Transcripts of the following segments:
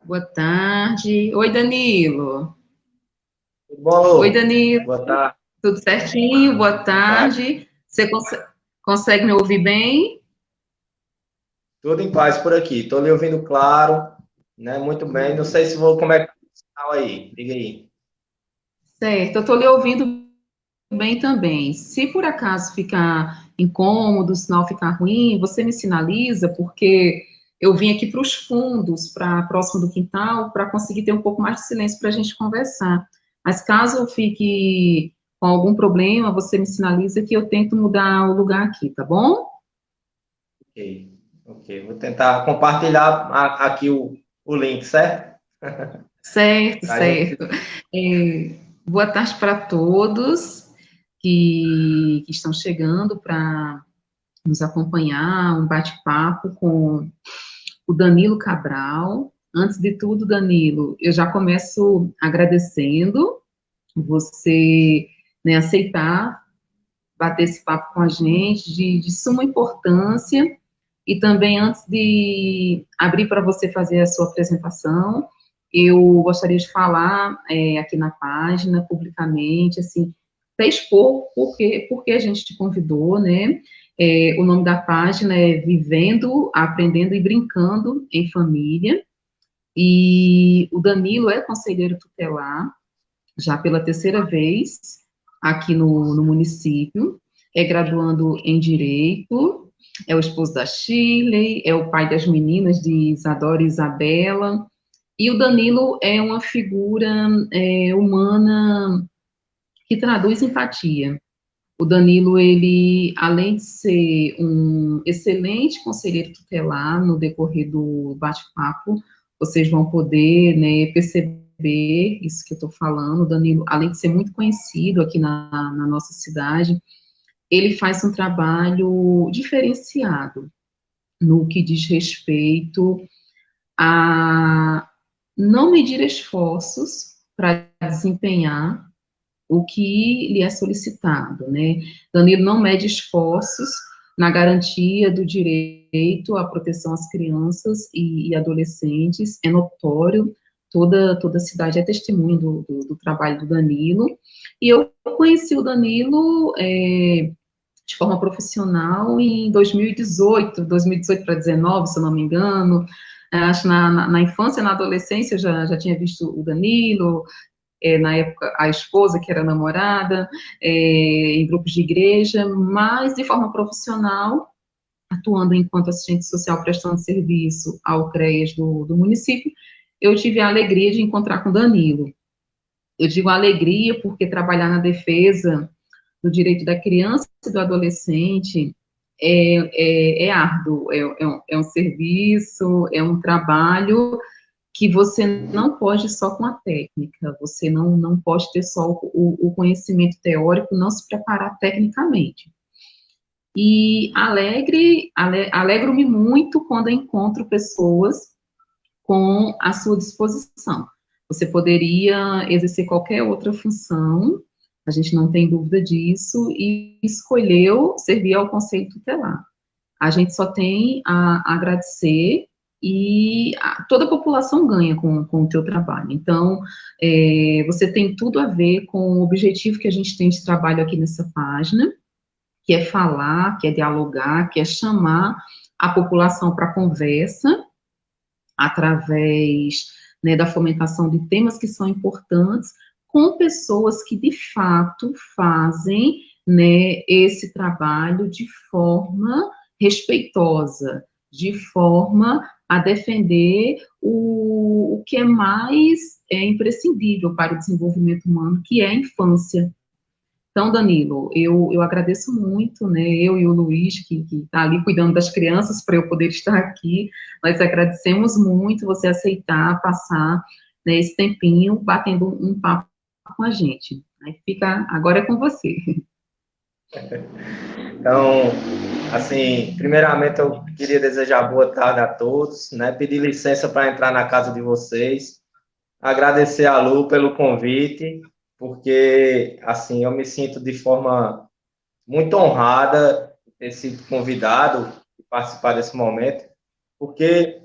Boa tarde. Oi, Danilo. Tudo bom, Oi, Lu? Danilo. Boa tarde. Tudo certinho? Boa Tudo em paz. tarde. Você consegue me ouvir bem? Tudo em paz por aqui. Estou lhe ouvindo claro, né? Muito bem. Não sei se vou. Como é que tá o sinal aí? Diga aí. Certo, eu estou lhe ouvindo bem também. Se por acaso ficar incômodo, o sinal ficar ruim, você me sinaliza, porque eu vim aqui para os fundos, para próximo do quintal, para conseguir ter um pouco mais de silêncio para a gente conversar. Mas caso eu fique com algum problema, você me sinaliza que eu tento mudar o lugar aqui, tá bom? Ok. Ok. Vou tentar compartilhar aqui o link, certo? Certo, Para a gente. certo. Boa tarde para todos que estão chegando para nos acompanhar, um bate-papo com o Danilo Cabral. Antes de tudo, Danilo, eu já começo agradecendo você, né, aceitar bater esse papo com a gente, de suma importância. E também, antes de abrir para você fazer a sua apresentação, eu gostaria de falar aqui na página, publicamente, assim, até expor por que a gente te convidou, né? O nome da página é Vivendo, Aprendendo e Brincando em Família. E o Danilo é conselheiro tutelar, já pela terceira vez, aqui no município. É graduando em Direito, é o esposo da Shirley, é o pai das meninas de Isadora e Isabela. E o Danilo é uma figura humana que traduz empatia. O Danilo, ele, além de ser um excelente conselheiro tutelar, no decorrer do bate-papo, vocês vão poder, né, perceber isso que eu estou falando. O Danilo, além de ser muito conhecido aqui na nossa cidade, ele faz um trabalho diferenciado no que diz respeito a não medir esforços para desempenhar o que lhe é solicitado, né? Danilo não mede esforços na garantia do direito à proteção às crianças e adolescentes, é notório, toda a cidade é testemunha do trabalho do Danilo, e eu conheci o Danilo de forma profissional em 2018 para 19, se eu não me engano, acho que na infância, na adolescência, eu já tinha visto o Danilo, na época a esposa, que era namorada, em grupos de igreja, mas de forma profissional, atuando enquanto assistente social, prestando serviço ao CREAS do município, eu tive a alegria de encontrar com Danilo. Eu digo alegria porque trabalhar na defesa do direito da criança e do adolescente é árduo, é um serviço, é um trabalho que você não pode só com a técnica, você não pode ter só o conhecimento teórico, não se preparar tecnicamente. E alegro-me muito quando encontro pessoas com a sua disposição. Você poderia exercer qualquer outra função, a gente não tem dúvida disso, e escolheu servir ao Conselho Tutelar. A gente só tem a agradecer e toda a população ganha com o teu trabalho. Então, você tem tudo a ver com o objetivo que a gente tem de trabalho aqui nessa página, que é falar, que é dialogar, que é chamar a população para conversa, através, né, da fomentação de temas que são importantes, com pessoas que de fato fazem, né, esse trabalho de forma respeitosa, de forma a defender o que é mais imprescindível para o desenvolvimento humano, que é a infância. Então, Danilo, eu agradeço muito, né, eu e o Luiz, que está ali cuidando das crianças, para eu poder estar aqui, nós agradecemos muito você aceitar passar, né, esse tempinho batendo um papo com a gente. Aí fica, agora é com você. Então, assim, primeiramente eu queria desejar boa tarde a todos, né? Pedir licença para entrar na casa de vocês. Agradecer a Lu pelo convite, porque, assim, eu me sinto de forma muito honrada de ter sido convidado e participar desse momento, porque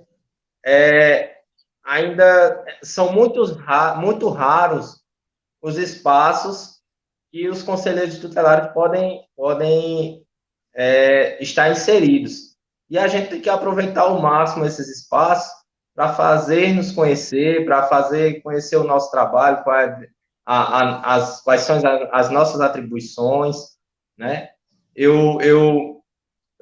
ainda são muito raros os espaços que os conselheiros tutelares podem estar inseridos. E a gente tem que aproveitar ao máximo esses espaços para fazer nos conhecer, para fazer conhecer o nosso trabalho, quais são as nossas atribuições, né? Eu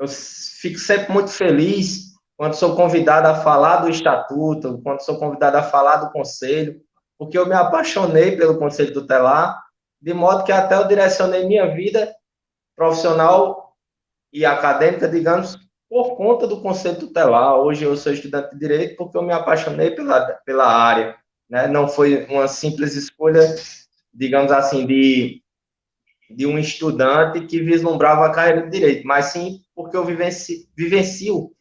fico sempre muito feliz quando sou convidado a falar do estatuto, quando sou convidado a falar do conselho, porque eu me apaixonei pelo conselho tutelar, de modo que até eu direcionei minha vida profissional e acadêmica, digamos, por conta do conselho tutelar. Hoje eu sou estudante de direito porque eu me apaixonei pela área, né? Não foi uma simples escolha, digamos assim, de um estudante que vislumbrava a carreira de direito, mas sim porque eu vivencio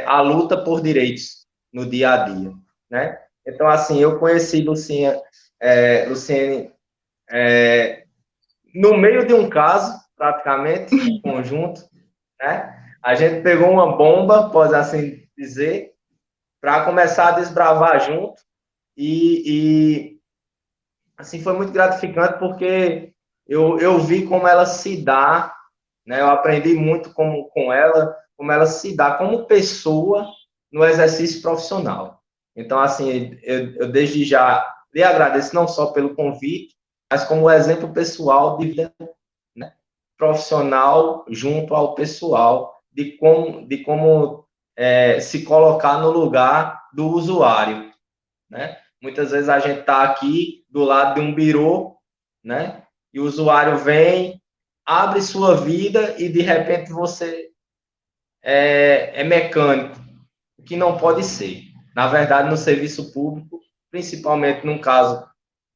a luta por direitos no dia a dia, né? Então, assim, eu conheci Luciene, no meio de um caso, praticamente, conjunto, né? A gente pegou uma bomba, pode assim dizer, para começar a desbravar junto e assim foi muito gratificante porque eu vi como ela se dá, né? Eu aprendi muito com ela, como ela se dá como pessoa no exercício profissional. Então, assim, eu desde já lhe agradeço não só pelo convite, mas como exemplo pessoal de vida, né, profissional junto ao pessoal, de como se colocar no lugar do usuário, né? Muitas vezes a gente está aqui do lado de um birô, né? E o usuário vem, abre sua vida e de repente você é mecânico, o que não pode ser. Na verdade, no serviço público, principalmente num caso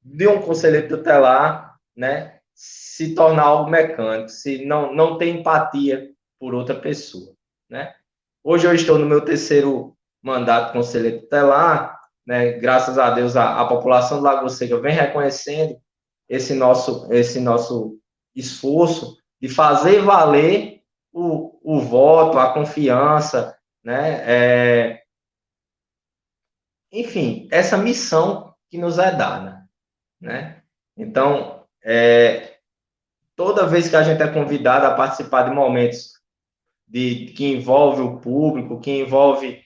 de um conselheiro tutelar, né? Se tornar algo mecânico, se não tem empatia por outra pessoa, né? Hoje eu estou no meu terceiro mandato conselheiro tutelar, né? Graças a Deus a população do Lago Seca vem reconhecendo esse nosso esforço de fazer valer o voto, a confiança, né? Enfim, essa missão que nos é dada, né? Então, toda vez que a gente é convidado a participar de momentos que envolve o público, que envolve,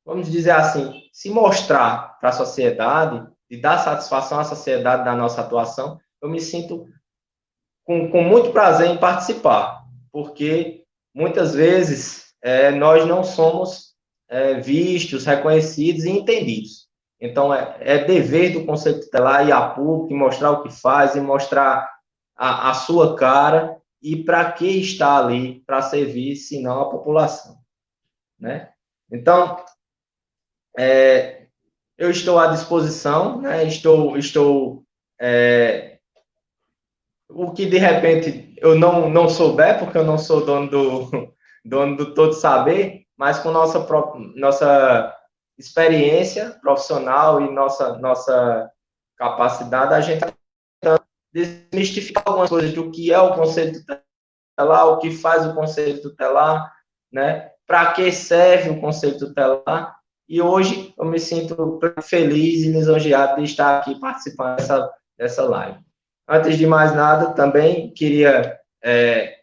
vamos dizer assim, se mostrar para a sociedade e dar satisfação à sociedade da nossa atuação, eu me sinto com muito prazer em participar, porque muitas vezes nós não somos vistos, reconhecidos e entendidos. Então, é dever do Conselho Tutelar ir a público, e mostrar o que faz, e mostrar a sua cara, e para que está ali, para servir, se não a população, né? Então, eu estou à disposição, né? Estou o que de repente eu não souber, porque eu não sou dono do todo saber, mas com nossa experiência profissional e nossa capacidade, a gente desmistificar algumas coisas do que é o conselho tutelar, o que faz o conselho tutelar, né? Para que serve o conselho tutelar. E hoje eu me sinto feliz e lisonjeado de estar aqui participando dessa live. Antes de mais nada, também queria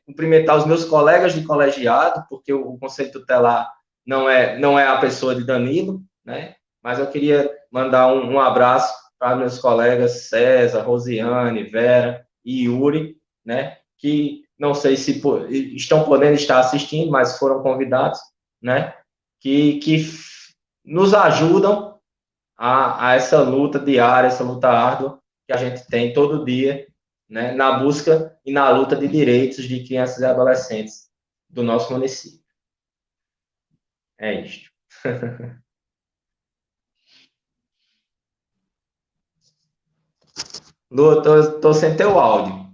cumprimentar os meus colegas de colegiado, porque o Conselho Tutelar não é a pessoa de Danilo, né? Mas eu queria mandar um abraço para meus colegas César, Rosiane, Vera e Yuri, né? Que não sei se estão podendo estar assistindo, mas foram convidados, né? Que nos ajudam a essa luta diária, essa luta árdua que a gente tem todo dia, né, na busca e na luta de direitos de crianças e adolescentes do nosso município. É isto. Lu, tô sem teu áudio.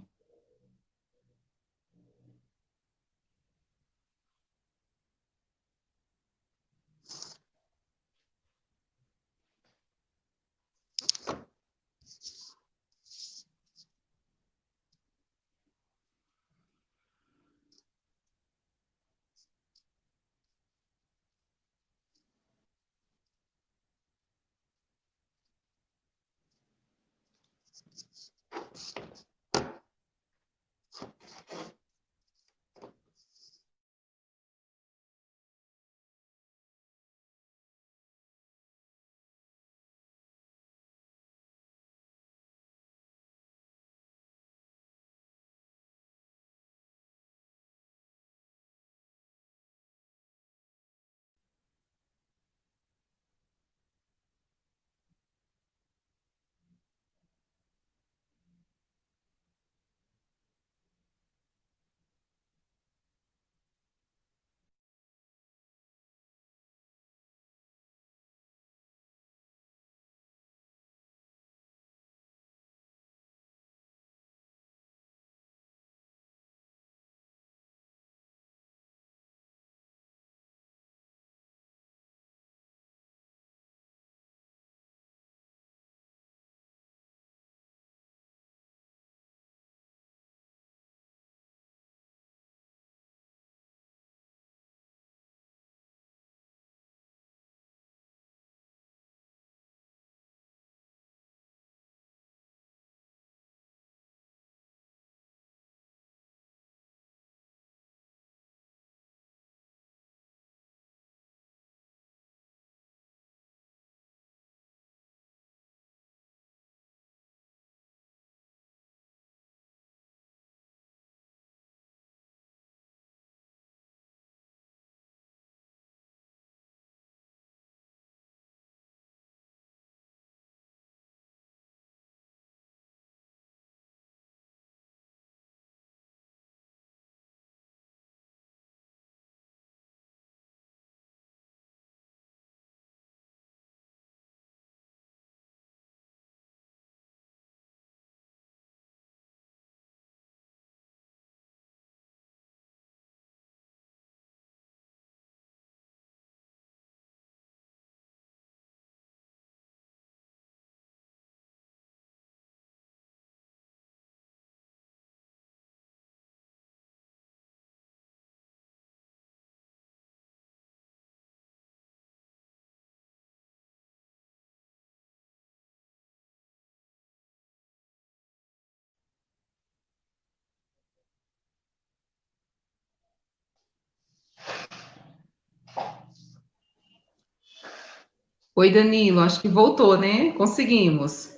Oi, Danilo, acho que voltou, né? Conseguimos.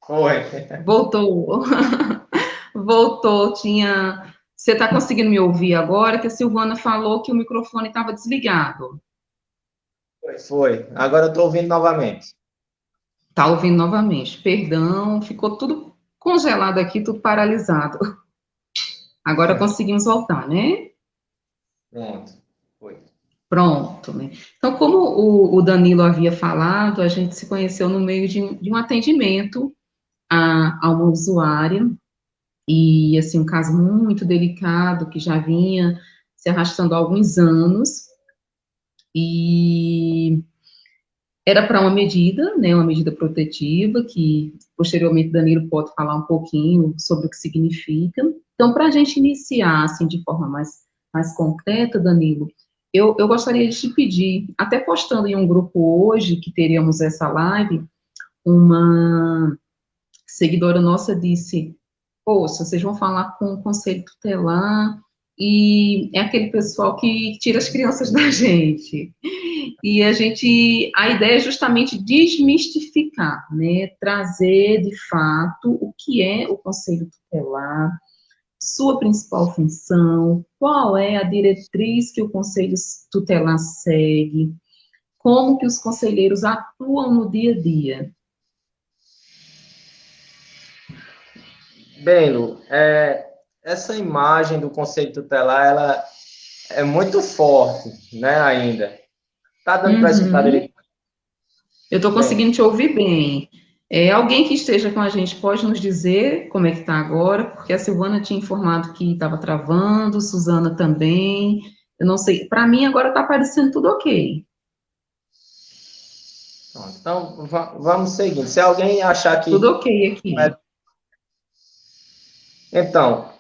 Foi. Voltou. Voltou. Tinha. Você está conseguindo me ouvir agora? Que a Silvana falou que o microfone estava desligado. Foi. Agora eu estou ouvindo novamente. Tá ouvindo novamente. Perdão, ficou tudo congelado aqui, tudo paralisado. Agora conseguimos voltar, né? Pronto. Foi. Pronto, né? Então, como o Danilo havia falado, a gente se conheceu no meio de um atendimento a uma usuária, e, assim, um caso muito delicado, que já vinha se arrastando há alguns anos, e era para uma medida, né, uma medida protetiva, que posteriormente Danilo pode falar um pouquinho sobre o que significa. Então, para a gente iniciar, assim, de forma mais concreta, Danilo, eu gostaria de te pedir, até postando em um grupo hoje, que teríamos essa live, uma seguidora nossa disse, poxa, vocês vão falar com o conselho tutelar, e é aquele pessoal que tira as crianças da gente. E a ideia é justamente desmistificar, né, trazer de fato o que é o conselho tutelar, sua principal função, qual é a diretriz que o conselho tutelar segue, como que os conselheiros atuam no dia a dia. Bem, Lu, essa imagem do Conselho Tutelar, ela é muito forte, né, ainda. Tá dando para escutar Uhum. direito? Eu estou Bem, conseguindo te ouvir bem. Alguém que esteja com a gente pode nos dizer como é que está agora, porque a Silvana tinha informado que estava travando, Suzana também. Eu não sei. Para mim agora está parecendo tudo ok. pronto. Então, vamos seguindo. Se alguém achar Tudo que... ok aqui. Então,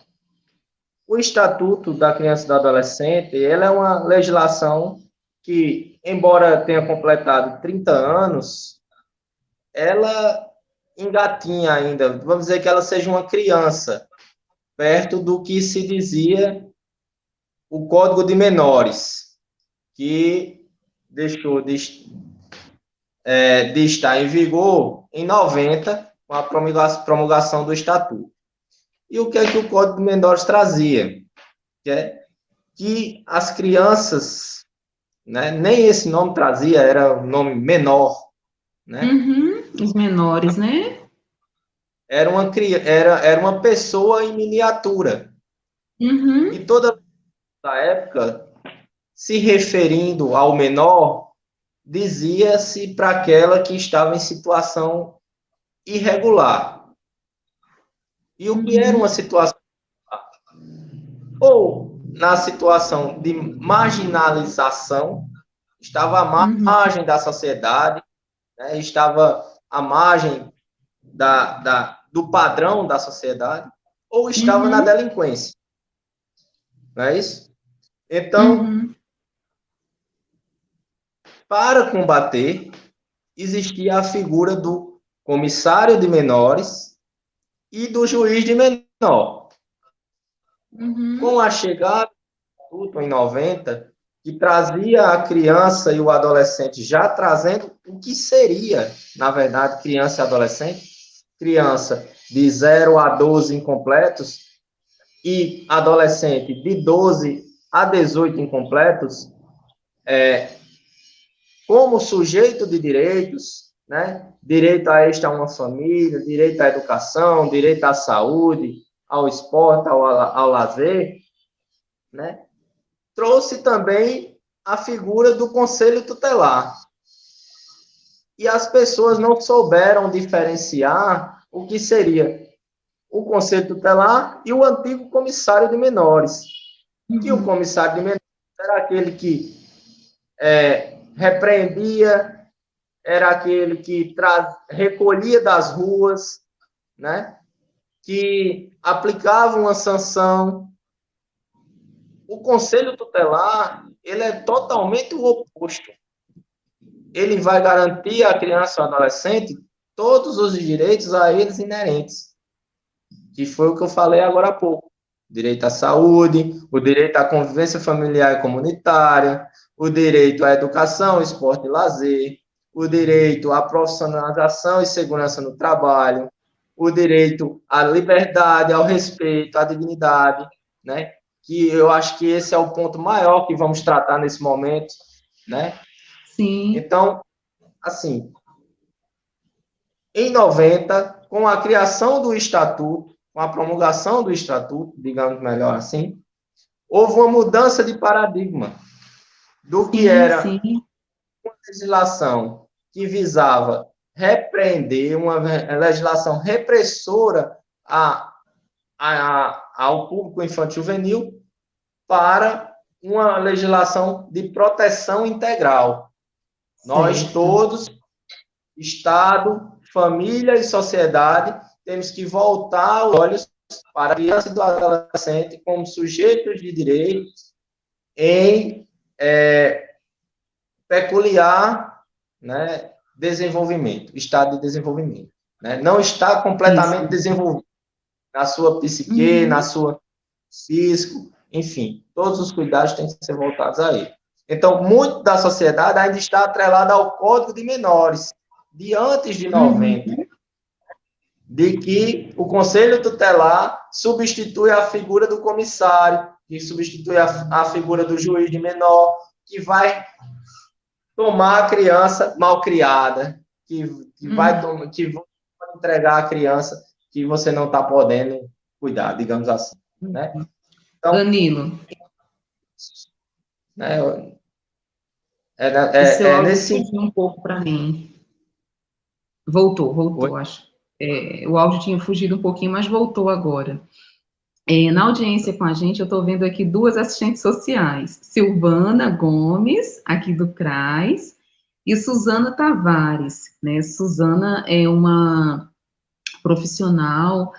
o Estatuto da Criança e do Adolescente, ele é uma legislação que, embora tenha completado 30 anos, ela engatinha ainda, vamos dizer que ela seja uma criança, perto do que se dizia o Código de Menores, que deixou de estar em vigor em 90, com a promulgação do Estatuto. E o que é que o Código de Menores trazia? Que é que as crianças, né, nem esse nome trazia, era o nome menor, né? Os menores, né? Era uma pessoa em miniatura. Uhum. E toda a época, se referindo ao menor, dizia-se para aquela que estava em situação irregular. E o que era uma situação? Ou na situação de marginalização, estava à margem da sociedade, né, estava à margem do padrão da sociedade, ou estava na delinquência. Não é isso? Então, para combater, existia a figura do comissário de menores e do juiz de menor. Com a chegada do Estatuto em 90, que trazia a criança e o adolescente já trazendo o que seria, na verdade, criança e adolescente, criança de 0 a 12 incompletos e adolescente de 12 a 18 incompletos, como sujeito de direitos, né? Direito a esta uma família, direito à educação, direito à saúde, ao esporte, ao lazer, né? Trouxe também a figura do conselho tutelar. E as pessoas não souberam diferenciar o que seria o conselho tutelar e o antigo comissário de menores. Que o comissário de menores era aquele que repreendia, era aquele que recolhia das ruas, né? Que aplicava uma sanção. O conselho tutelar, ele é totalmente o oposto. Ele vai garantir à criança ou adolescente todos os direitos a eles inerentes, que foi o que eu falei agora há pouco. Direito à saúde, o direito à convivência familiar e comunitária, o direito à educação, esporte e lazer, o direito à profissionalização e segurança no trabalho, o direito à liberdade, ao respeito, à dignidade, né? Que eu acho que esse é o ponto maior que vamos tratar nesse momento, né? Sim. Então, assim, em 90, com a criação do Estatuto, com a promulgação do Estatuto, digamos melhor assim, houve uma mudança de paradigma do que era uma legislação que visava repreender, uma legislação repressora ao público infantil juvenil, para uma legislação de proteção integral. Nós todos, Estado, família e sociedade, temos que voltar os olhos para a criança e do adolescente como sujeitos de direitos em peculiar, né, desenvolvimento, estado de desenvolvimento. Né? Não está completamente desenvolvido na sua psique, na sua físico, enfim, todos os cuidados têm que ser voltados a ele. Então, muito da sociedade ainda está atrelada ao Código de Menores, de antes de 90, de que o Conselho Tutelar substitui a figura do comissário, que substitui a figura do juiz de menor, que vai tomar a criança mal criada, que vai entregar a criança que você não está podendo cuidar, digamos assim, né? Então, Danilo. Nesse um pouco para mim. Voltou, Oi? acho. O áudio tinha fugido um pouquinho, mas voltou agora. Na audiência com a gente, eu estou vendo aqui duas assistentes sociais, Silvana Gomes, aqui do CRAS, e Suzana Tavares, né? Suzana é uma profissional,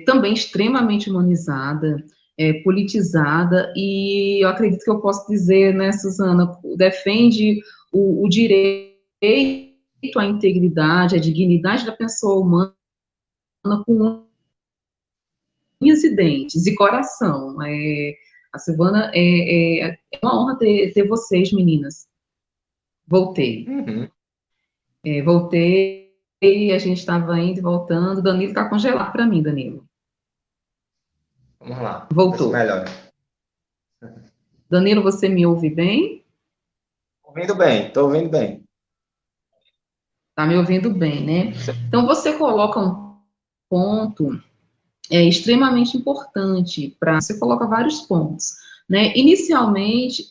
também extremamente humanizada, politizada, e eu acredito que eu posso dizer, né, Suzana, defende o direito à integridade, à dignidade da pessoa humana com unhas e dentes e coração. A Silvana, é uma honra ter vocês, meninas. Voltei. Uhum. Voltei, a gente estava indo e voltando. Danilo está congelado para mim, Danilo. Vamos lá, ver se Voltou. melhora. Danilo, você me ouve bem? Ouvindo bem, estou ouvindo bem. Está me ouvindo bem, né? Então, você coloca um ponto extremamente importante para... Você coloca vários pontos, né? Inicialmente,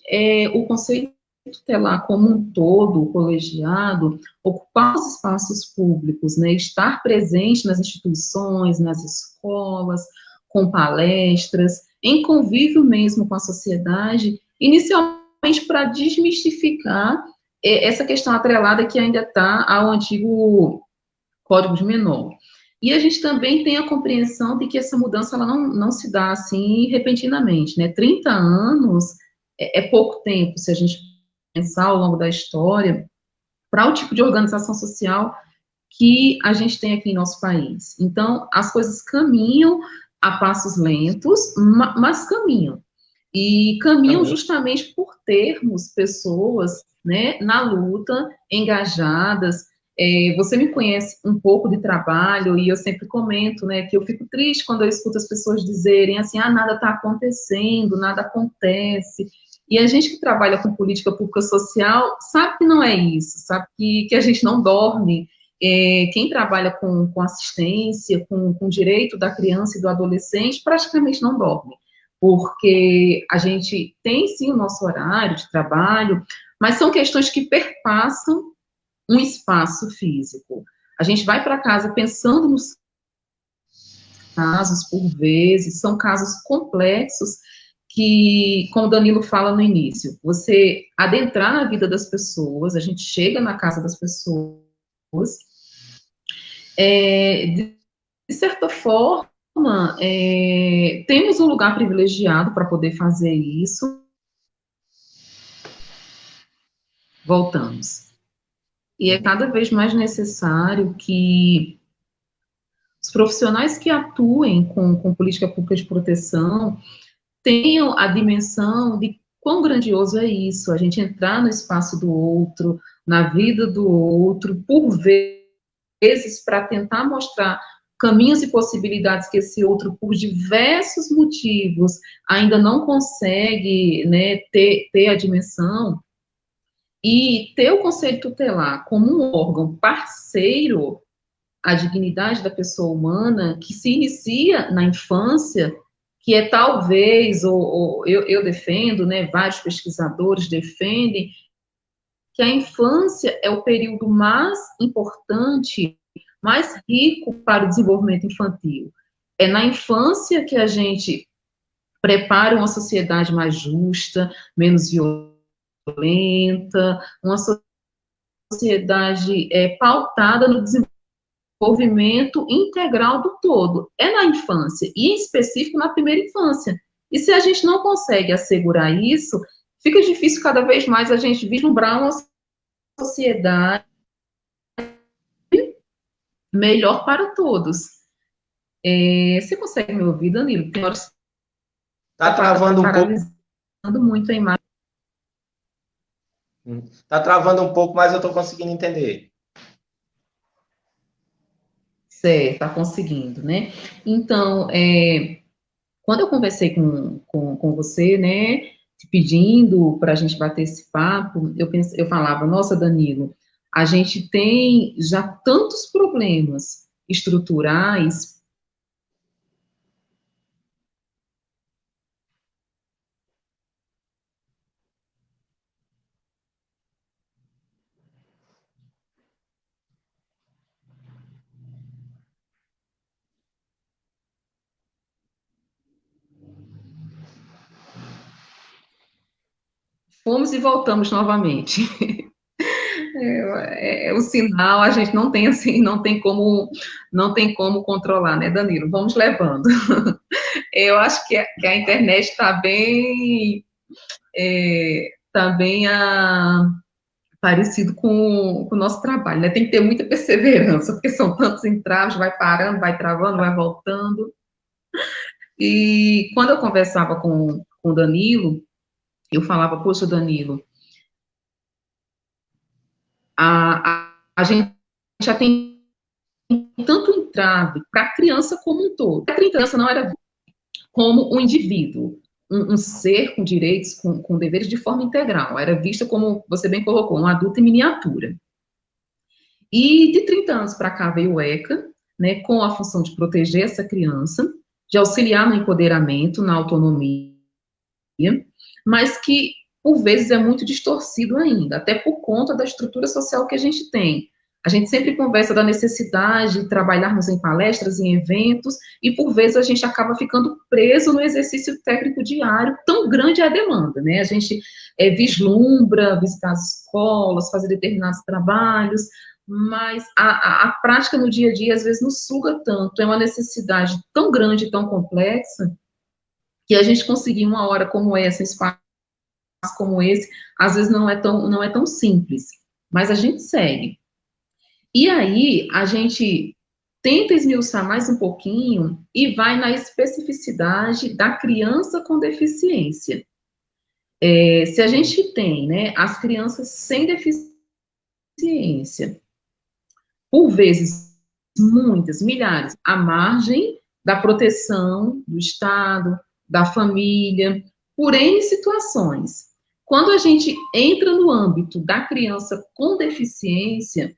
o conceito tutelar como um todo, o colegiado, ocupar os espaços públicos, né? Estar presente nas instituições, nas escolas, com palestras, em convívio mesmo com a sociedade, inicialmente para desmistificar essa questão atrelada que ainda está ao antigo Código de Menor. E a gente também tem a compreensão de que essa mudança ela não se dá assim repentinamente, né? 30 anos é pouco tempo, se a gente pensar ao longo da história, para o tipo de organização social que a gente tem aqui em nosso país. Então, as coisas caminham a passos lentos, mas caminham. E caminham justamente por termos pessoas, né, na luta, engajadas. Você me conhece um pouco de trabalho e eu sempre comento, né, que eu fico triste quando eu escuto as pessoas dizerem assim, nada está acontecendo, nada acontece. E a gente que trabalha com política pública social sabe que não é isso, sabe que a gente não dorme. Quem trabalha com assistência, com direito da criança e do adolescente, praticamente não dorme, porque a gente tem sim o nosso horário de trabalho, mas são questões que perpassam um espaço físico. A gente vai para casa pensando nos casos, por vezes, são casos complexos que, como o Danilo fala no início, você adentrar na vida das pessoas, a gente chega na casa das pessoas, de certa forma, temos um lugar privilegiado para poder fazer isso. Voltamos. E é cada vez mais necessário que os profissionais que atuem com política pública de proteção tenham a dimensão de quão grandioso é isso, a gente entrar no espaço do outro, na vida do outro, por vezes para tentar mostrar caminhos e possibilidades que esse outro, por diversos motivos, ainda não consegue, né, ter a dimensão, e ter o Conselho Tutelar como um órgão parceiro à dignidade da pessoa humana, que se inicia na infância, que é talvez, ou eu defendo, né, vários pesquisadores defendem, que a infância é o período mais importante, mais rico para o desenvolvimento infantil. É na infância que a gente prepara uma sociedade mais justa, menos violenta, uma sociedade pautada no desenvolvimento integral do todo. É na infância, e em específico na primeira infância. E se a gente não consegue assegurar isso, fica difícil cada vez mais a gente vislumbrar uma sociedade melhor para todos. Você consegue me ouvir, Danilo? Tem horas que Tá travando um pouco. paralisando muito a imagem. Tá travando um pouco, mas eu estou conseguindo entender. Certo, está conseguindo, né? Então, quando eu conversei com você, né, te pedindo para a gente bater esse papo, eu falava, nossa, Danilo, a gente tem já tantos problemas estruturais. Fomos e voltamos novamente. O sinal a gente não tem assim, não tem como controlar, né, Danilo? Vamos levando. Eu acho que a internet está bem, tá bem parecido com o nosso trabalho, né? Tem que ter muita perseverança, porque são tantos entraves, vai parando, vai travando, vai voltando. E quando eu conversava com o Danilo, eu falava, poxa, Danilo, a gente já tem tanto entrave para a criança como um todo. A criança não era como um indivíduo, um ser com direitos, com deveres de forma integral. Era vista como, você bem colocou, um adulto em miniatura. E de 30 anos para cá veio o ECA, né, com a função de proteger essa criança, de auxiliar no empoderamento, na autonomia, mas que, por vezes, é muito distorcido ainda, até por conta da estrutura social que a gente tem. A gente sempre conversa da necessidade de trabalharmos em palestras, em eventos, e por vezes a gente acaba ficando preso no exercício técnico diário, tão grande é a demanda, né? A gente vislumbra visitar as escolas, fazer determinados trabalhos, mas a prática no dia a dia, às vezes, nos suga tanto, é uma necessidade tão grande, tão complexa, que a gente conseguir uma hora como essa, um espaço como esse, às vezes não é tão simples, mas a gente segue. E aí, a gente tenta esmiuçar mais um pouquinho e vai na especificidade da criança com deficiência. Se a gente tem, né, as crianças sem deficiência, por vezes, muitas, milhares, à margem da proteção do Estado, da família, por N situações. Quando a gente entra no âmbito da criança com deficiência,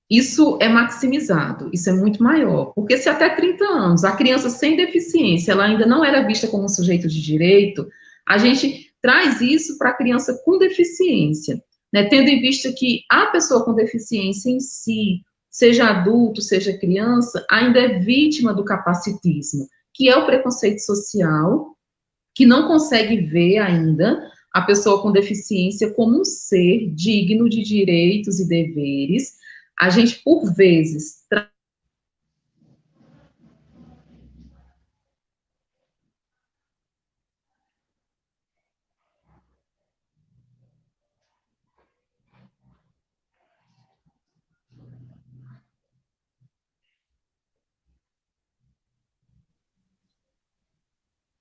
isso é maximizado, isso é muito maior, porque se até 30 anos a criança sem deficiência, ela ainda não era vista como um sujeito de direito, a gente traz isso para a criança com deficiência, né, tendo em vista que a pessoa com deficiência em si, seja adulto, seja criança, ainda é vítima do capacitismo, que é o preconceito social, que não consegue ver ainda a pessoa com deficiência como um ser digno de direitos e deveres. A gente, por vezes,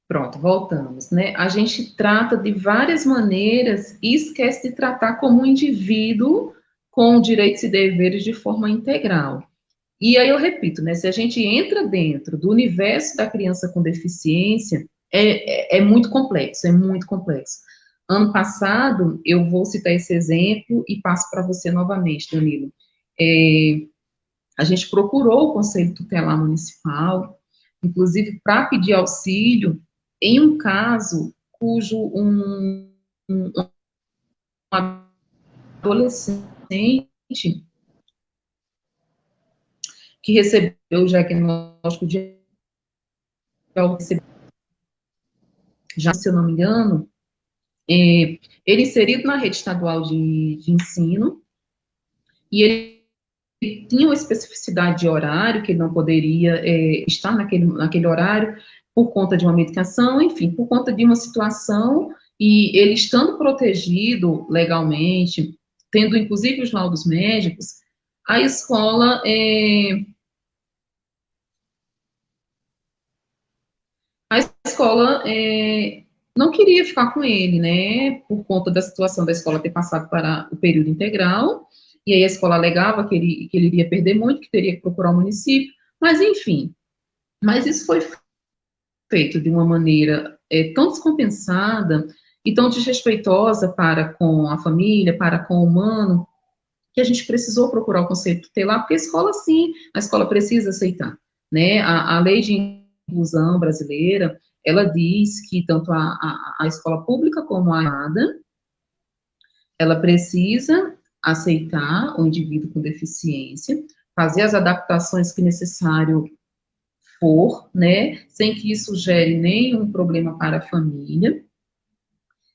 pronto, voltamos, né? A gente trata de várias maneiras e esquece de tratar como um indivíduo com direitos e deveres de forma integral. E aí eu repito, né? Se a gente entra dentro do universo da criança com deficiência, é muito complexo, é muito complexo. Ano passado, eu vou citar esse exemplo e passo para você novamente, Danilo. É, a gente procurou o Conselho Tutelar Municipal, inclusive para pedir auxílio em um caso cujo um adolescente que recebeu o diagnóstico de autismo, já se eu não me engano, ele inserido na rede estadual de ensino, e ele tinha uma especificidade de horário, que ele não poderia estar naquele horário, por conta de uma medicação, enfim, por conta de uma situação, e ele estando protegido legalmente, tendo inclusive os laudos médicos, a escola não queria ficar com ele, né, por conta da situação da escola ter passado para o período integral, e aí a escola alegava que ele iria perder muito, que teria que procurar o município, mas enfim, mas isso foi feito de uma maneira tão descompensada e tão desrespeitosa para com a família, para com o humano, que a gente precisou procurar o conselho tutelar, porque a escola, sim, a escola precisa aceitar, né, a lei de inclusão brasileira, ela diz que tanto a escola pública como a privada, ela precisa aceitar o indivíduo com deficiência, fazer as adaptações que necessário for, né, sem que isso gere nenhum problema para a família.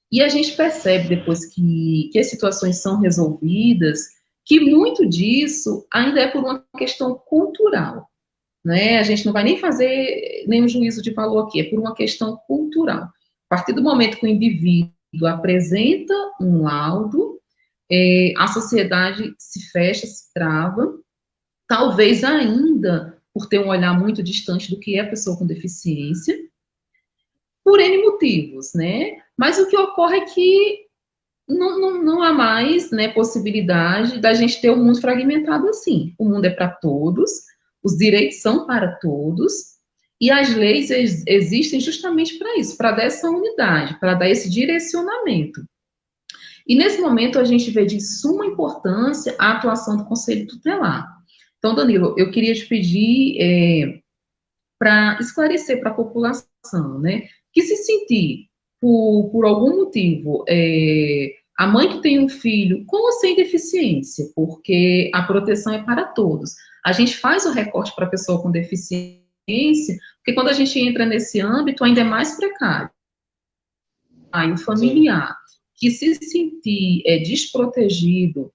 E a gente percebe, depois que as situações são resolvidas, que muito disso ainda é por uma questão cultural, né? A gente não vai nem fazer nenhum juízo de valor aqui, é por uma questão cultural. A partir do momento que o indivíduo apresenta um laudo, a sociedade se fecha, se trava, talvez ainda por ter um olhar muito distante do que é a pessoa com deficiência, por N motivos, né? Mas o que ocorre é que não há mais, né, possibilidade da gente ter um mundo fragmentado assim. O mundo é para todos, os direitos são para todos, e as leis existem justamente para isso, para dar essa unidade, para dar esse direcionamento. E nesse momento a gente vê de suma importância a atuação do Conselho Tutelar. Então, Danilo, eu queria te pedir para esclarecer para a população, né, que se sentir por algum motivo, a mãe que tem um filho com ou sem deficiência, porque a proteção é para todos. A gente faz o recorte para a pessoa com deficiência, porque quando a gente entra nesse âmbito, ainda é mais precário. Aí o familiar que se sentir desprotegido,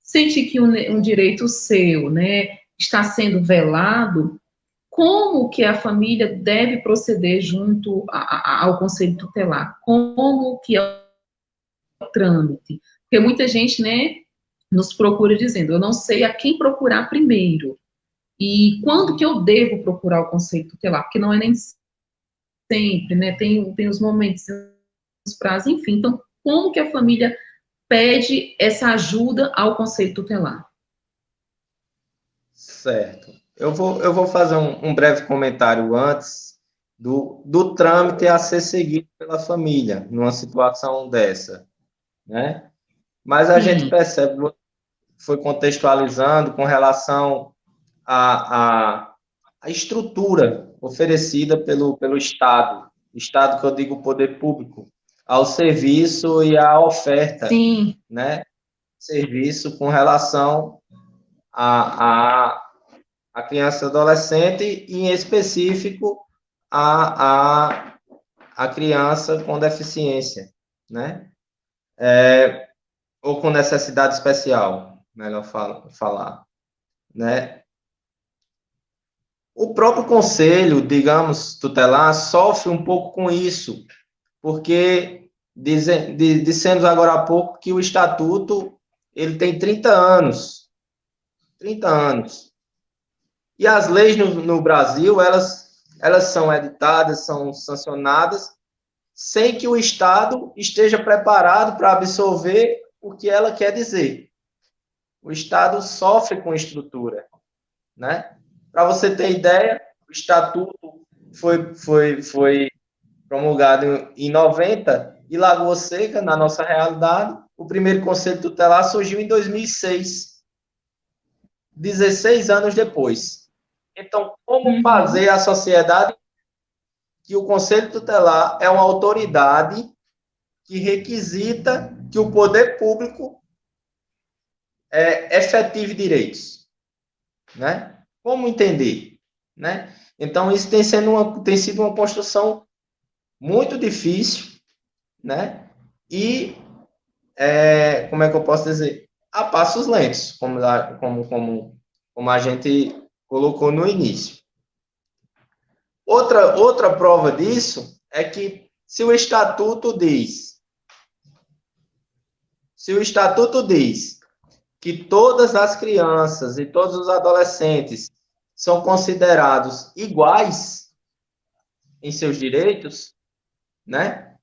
sentir que um direito seu, né, está sendo velado, como que a família deve proceder junto ao Conselho Tutelar? Como que é o trâmite? Porque muita gente, né, nos procura dizendo, eu não sei a quem procurar primeiro. E quando que eu devo procurar o Conselho Tutelar? Porque não é nem sempre, né, tem os momentos, os prazos, enfim. Então, como que a família pede essa ajuda ao Conselho Tutelar? Certo. Eu vou fazer um breve comentário antes do trâmite a ser seguido pela família numa situação dessa, né? Mas a gente percebe, foi contextualizando com relação à estrutura oferecida pelo Estado que eu digo poder público, ao serviço e à oferta, Sim. né? Serviço com relação a criança e adolescente, e em específico a criança com deficiência, né? Ou com necessidade especial, melhor falar, né? O próprio conselho, digamos, tutelar, sofre um pouco com isso, porque dissemos agora há pouco que o estatuto ele tem 30 anos. 30 anos. E as leis no Brasil, elas são editadas, são sancionadas, sem que o Estado esteja preparado para absorver o que ela quer dizer. O Estado sofre com estrutura, né? Para você ter ideia, o Estatuto foi promulgado em 90, e Lagoa Seca, na nossa realidade, o primeiro Conselho Tutelar surgiu em 2006, 16 anos depois. Então, como fazer a sociedade que o Conselho Tutelar é uma autoridade que requisita que o poder público efetive direitos, né? Como entender, né? Então, isso tem sido uma construção muito difícil, né? E, como é que eu posso dizer? A passos lentos, como a gente colocou no início. Outra prova disso é que se o estatuto diz que todas as crianças e todos os adolescentes são considerados iguais em seus direitos, né?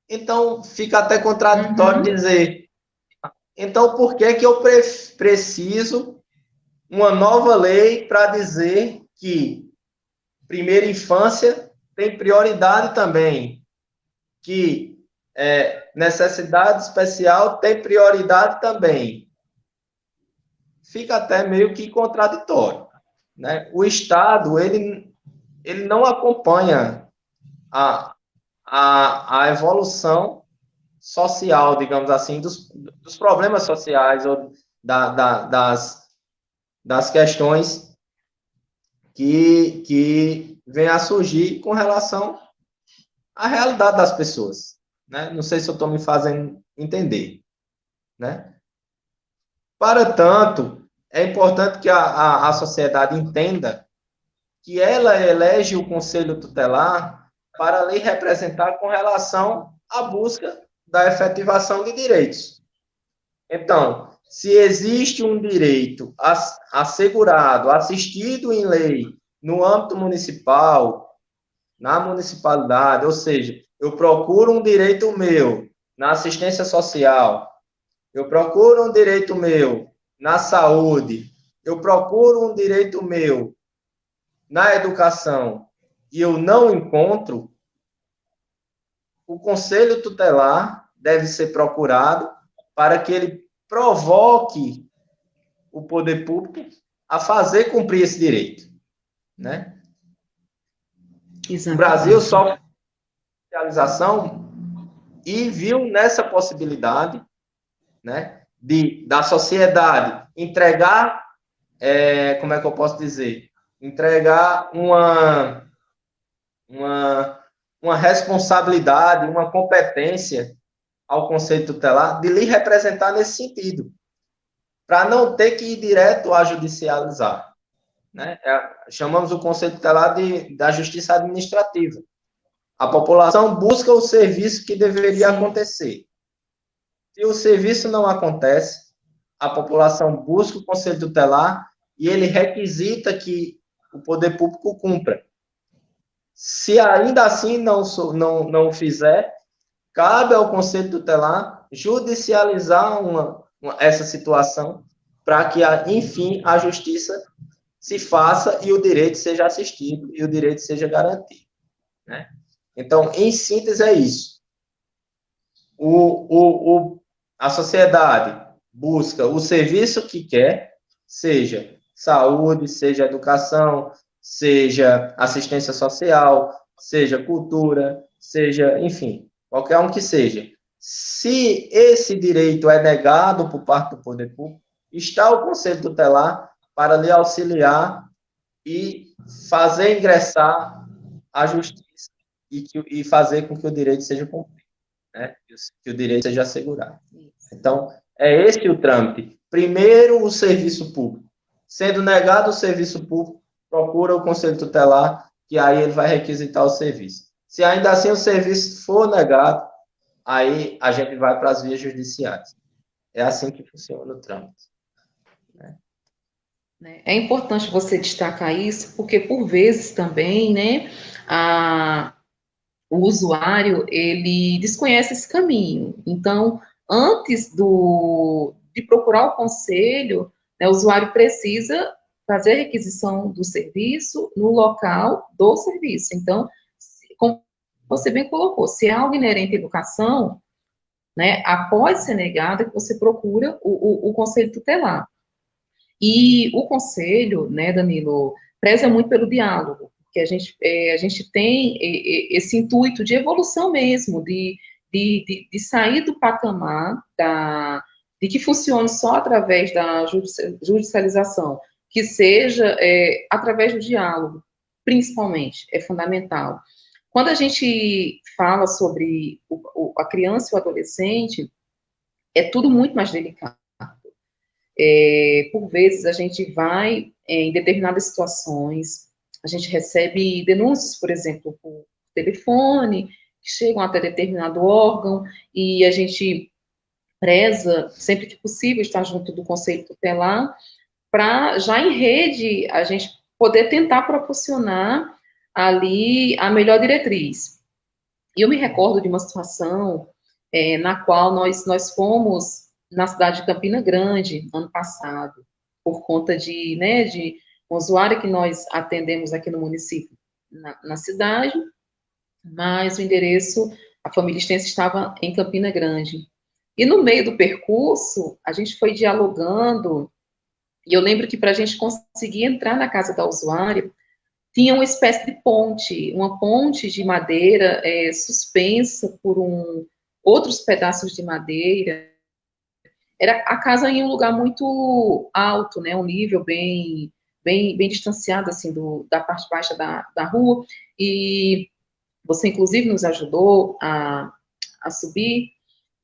Então fica até contraditório dizer, então por que eu preciso uma nova lei para dizer que primeira infância tem prioridade também, que necessidade especial tem prioridade também? Fica até meio que contraditório, né? O Estado, ele não acompanha a evolução social, digamos assim, dos problemas sociais ou das questões que vem a surgir com relação à realidade das pessoas, né? Não sei se eu estou me fazendo entender, né? Para tanto, é importante que a sociedade entenda que ela elege o Conselho Tutelar para lhe representar com relação à busca da efetivação de direitos, Então, se existe um direito assegurado, assistido em lei, no âmbito municipal, na municipalidade, ou seja, eu procuro um direito meu na assistência social, eu procuro um direito meu na saúde, eu procuro um direito meu na educação e eu não encontro, o conselho tutelar deve ser procurado para que ele provoque o poder público a fazer cumprir esse direito, né? O Brasil sofre realização e viu nessa possibilidade, né, da sociedade entregar, como é que eu posso dizer, entregar uma responsabilidade, uma competência ao Conselho Tutelar de lhe representar nesse sentido, para não ter que ir direto a judicializar. Né? Chamamos o Conselho Tutelar da Justiça Administrativa. A população busca o serviço que deveria acontecer. Se o serviço não acontece, a população busca o Conselho Tutelar e ele requisita que o poder público cumpra. Se ainda assim não fizer, cabe ao Conselho Tutelar judicializar essa situação para que, enfim, a justiça se faça e o direito seja assistido e o direito seja garantido. Né? Então, em síntese, é isso. A sociedade busca o serviço que quer, seja saúde, seja educação, seja assistência social, seja cultura, seja, enfim, qualquer um que seja. Se esse direito é negado por parte do poder público, está o Conselho Tutelar para lhe auxiliar e fazer ingressar a justiça e fazer com que o direito seja cumprido, né? Que o direito seja assegurado. Então, é esse o trâmite. Primeiro, o serviço público. Sendo negado o serviço público, procura o Conselho Tutelar, que aí ele vai requisitar o serviço. Se ainda assim o serviço for negado, aí a gente vai para as vias judiciais. É assim que funciona o trâmite. É importante você destacar isso, porque por vezes também, né, o usuário, ele desconhece esse caminho. Então, antes de procurar o conselho, né, o usuário precisa fazer a requisição do serviço no local do serviço. Então, como você bem colocou, se é algo inerente à educação, né, após ser negado, que você procura o conselho tutelar. E o conselho, né, Danilo, preza muito pelo diálogo, porque a gente tem esse intuito de evolução mesmo, de sair do patamar de que funcione só através da judicialização, que seja através do diálogo, principalmente, é fundamental. Quando a gente fala sobre a criança e o adolescente, é tudo muito mais delicado. Por vezes a gente vai em determinadas situações, a gente recebe denúncias, por exemplo, por telefone, que chegam até determinado órgão, e a gente preza, sempre que possível, estar junto do Conselho Tutelar, para já em rede a gente poder tentar proporcionar ali a melhor diretriz. E eu me recordo de uma situação na qual nós fomos na cidade de Campina Grande, ano passado, por conta de um usuário que nós atendemos aqui no município, na cidade, mas o endereço, a família extensa estava em Campina Grande. E no meio do percurso, a gente foi dialogando, e eu lembro que para a gente conseguir entrar na casa da usuária, tinha uma espécie de ponte, uma ponte de madeira suspensa por outros pedaços de madeira. Era a casa em um lugar muito alto, né, um nível bem distanciado, assim, da parte baixa da rua, e você, inclusive, nos ajudou a subir.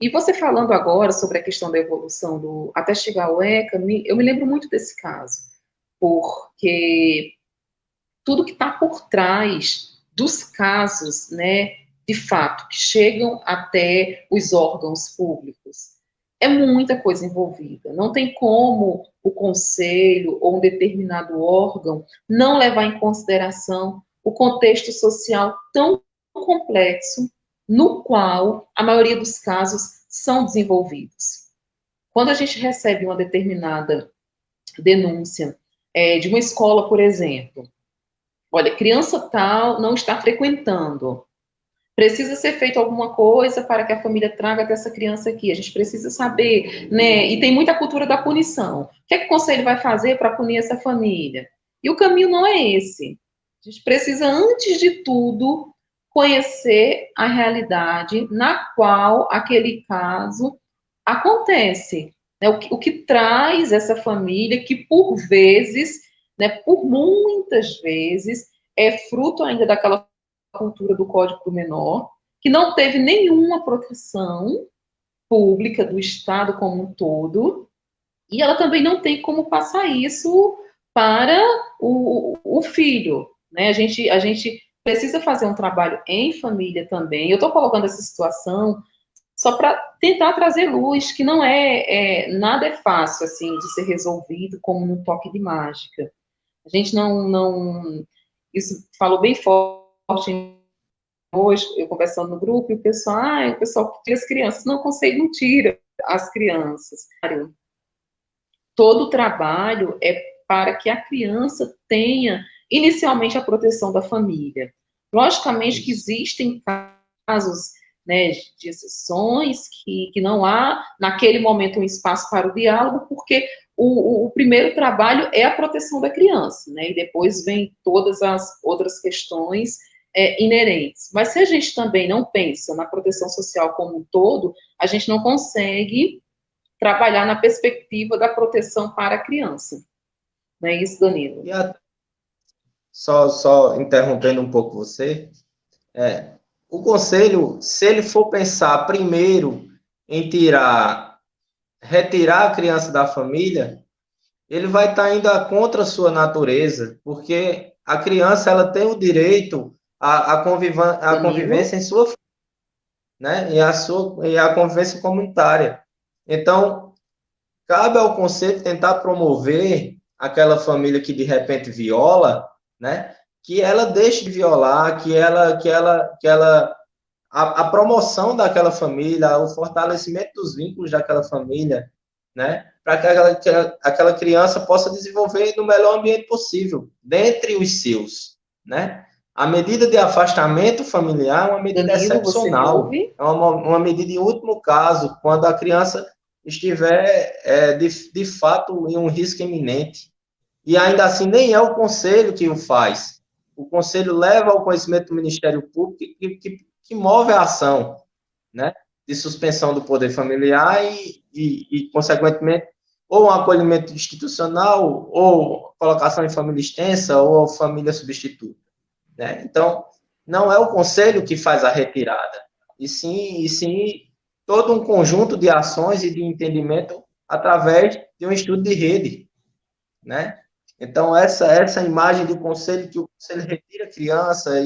E você falando agora sobre a questão da evolução até chegar ao ECA, eu me lembro muito desse caso, porque tudo que está por trás dos casos, né, de fato, que chegam até os órgãos públicos, é muita coisa envolvida. Não tem como o conselho ou um determinado órgão não levar em consideração o contexto social tão complexo no qual a maioria dos casos são desenvolvidos. Quando a gente recebe uma determinada denúncia de uma escola, por exemplo, olha, criança tal não está frequentando, precisa ser feito alguma coisa para que a família traga até essa criança aqui. A gente precisa saber, né? E tem muita cultura da punição. O que é que o conselho vai fazer para punir essa família? E o caminho não é esse. A gente precisa, antes de tudo, conhecer a realidade na qual aquele caso acontece. Né? O que traz essa família, que por vezes, né, por muitas vezes, é fruto ainda daquela cultura do Código do Menor, que não teve nenhuma proteção pública do Estado como um todo, e ela também não tem como passar isso para o filho. Né? A gente precisa fazer um trabalho em família também. Eu estou colocando essa situação só para tentar trazer luz, que não nada é fácil assim de ser resolvido como num toque de mágica. A gente não isso falou bem forte hoje, eu conversando no grupo, e o pessoal tira as crianças. Não, o conselho não tira as crianças. Todo o trabalho é para que a criança tenha, inicialmente, a proteção da família. Logicamente que existem casos, né, de exceções, que não há, naquele momento, um espaço para o diálogo, porque o primeiro trabalho é a proteção da criança, né, e depois vem todas as outras questões inerentes. Mas se a gente também não pensa na proteção social como um todo, a gente não consegue trabalhar na perspectiva da proteção para a criança. Não é isso, Danilo? Só interrompendo um pouco você, o conselho, se ele for pensar primeiro em retirar a criança da família, ele vai estar indo contra a sua natureza, porque a criança ela tem o direito à convivência em sua, né? E a convivência comunitária. Então, cabe ao conselho tentar promover aquela família que de repente viola, né? Que ela deixe de violar, a promoção daquela família, o fortalecimento dos vínculos daquela família, né? Para que aquela criança possa desenvolver no melhor ambiente possível, dentre os seus, né? A medida de afastamento familiar é uma medida Danilo, você me excepcional, ouve? é uma medida em último caso, quando a criança estiver, de fato, em um risco iminente. E ainda assim, nem é o conselho que o faz. O conselho leva ao conhecimento do Ministério Público que move a ação, né, de suspensão do poder familiar consequentemente, ou um acolhimento institucional, ou colocação em família extensa, ou família substituta. Né? Então, não é o conselho que faz a retirada, e sim todo um conjunto de ações e de entendimento através de um estudo de rede, né? Então, essa imagem do conselho, que o conselho retira a criança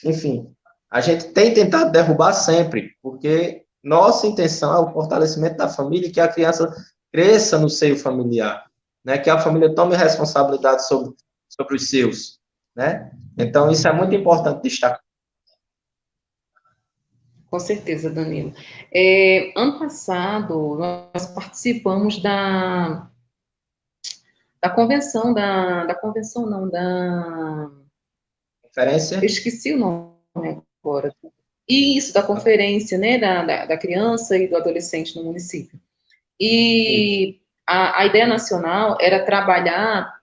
enfim, a gente tem tentado derrubar sempre, porque nossa intenção é o fortalecimento da família, que a criança cresça no seio familiar, né? Que a família tome responsabilidade sobre os seus, né? Então, isso é muito importante destacar. Com certeza, Danilo. Ano passado, nós participamos da convenção, da convenção não, Conferência? eu esqueci o nome agora. Isso, da conferência, né, da criança e do adolescente no município. E a ideia nacional era trabalhar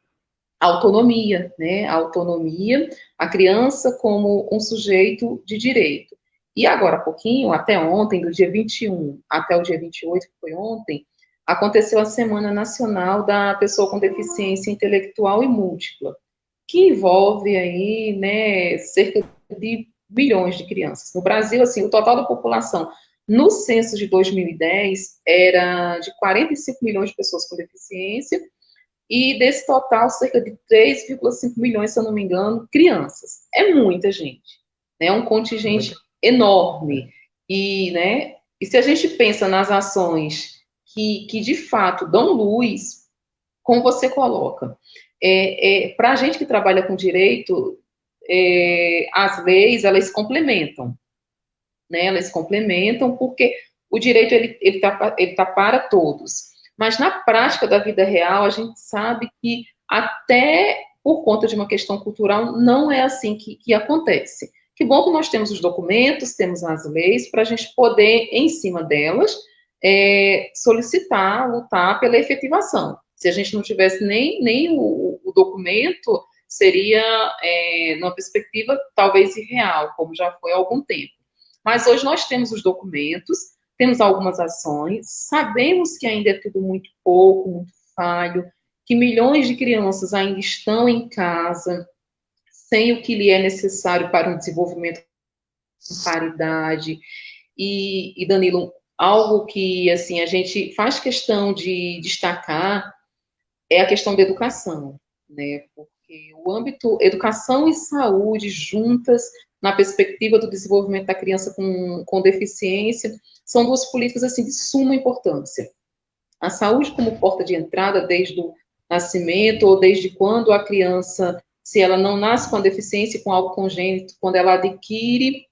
a autonomia, né, a autonomia, a criança como um sujeito de direito. E agora há pouquinho, até ontem, do dia 21 até o dia 28, que foi ontem, aconteceu a Semana Nacional da Pessoa com Deficiência Intelectual e Múltipla, que envolve aí, né, cerca de milhões de crianças. No Brasil, assim, o total da população no censo de 2010 era de 45 milhões de pessoas com deficiência, e desse total, cerca de 3,5 milhões, se eu não me engano, crianças. É muita gente, né? É um contingente enorme. E, né, E se a gente pensa nas ações que de fato dão luz, como você coloca, para a gente que trabalha com direito, as leis, elas complementam, né? Elas complementam porque o direito, ele tá para todos. Mas na prática da vida real, a gente sabe que até por conta de uma questão cultural, não é assim que acontece. Que bom que nós temos os documentos, temos as leis, para a gente poder, em cima delas, solicitar, lutar pela efetivação. Se a gente não tivesse nem o documento, seria, numa perspectiva talvez irreal, como já foi há algum tempo. Mas hoje nós temos os documentos, temos algumas ações, sabemos que ainda é tudo muito pouco, muito falho, que milhões de crianças ainda estão em casa, sem o que lhe é necessário para um desenvolvimento com paridade. E Danilo, algo que assim a gente faz questão de destacar é a questão da educação, né? Porque o âmbito educação e saúde juntas na perspectiva do desenvolvimento da criança com deficiência são duas políticas assim de suma importância. A saúde como porta de entrada desde o nascimento ou desde quando a criança, se ela não nasce com a deficiência, com algo congênito, quando ela adquire,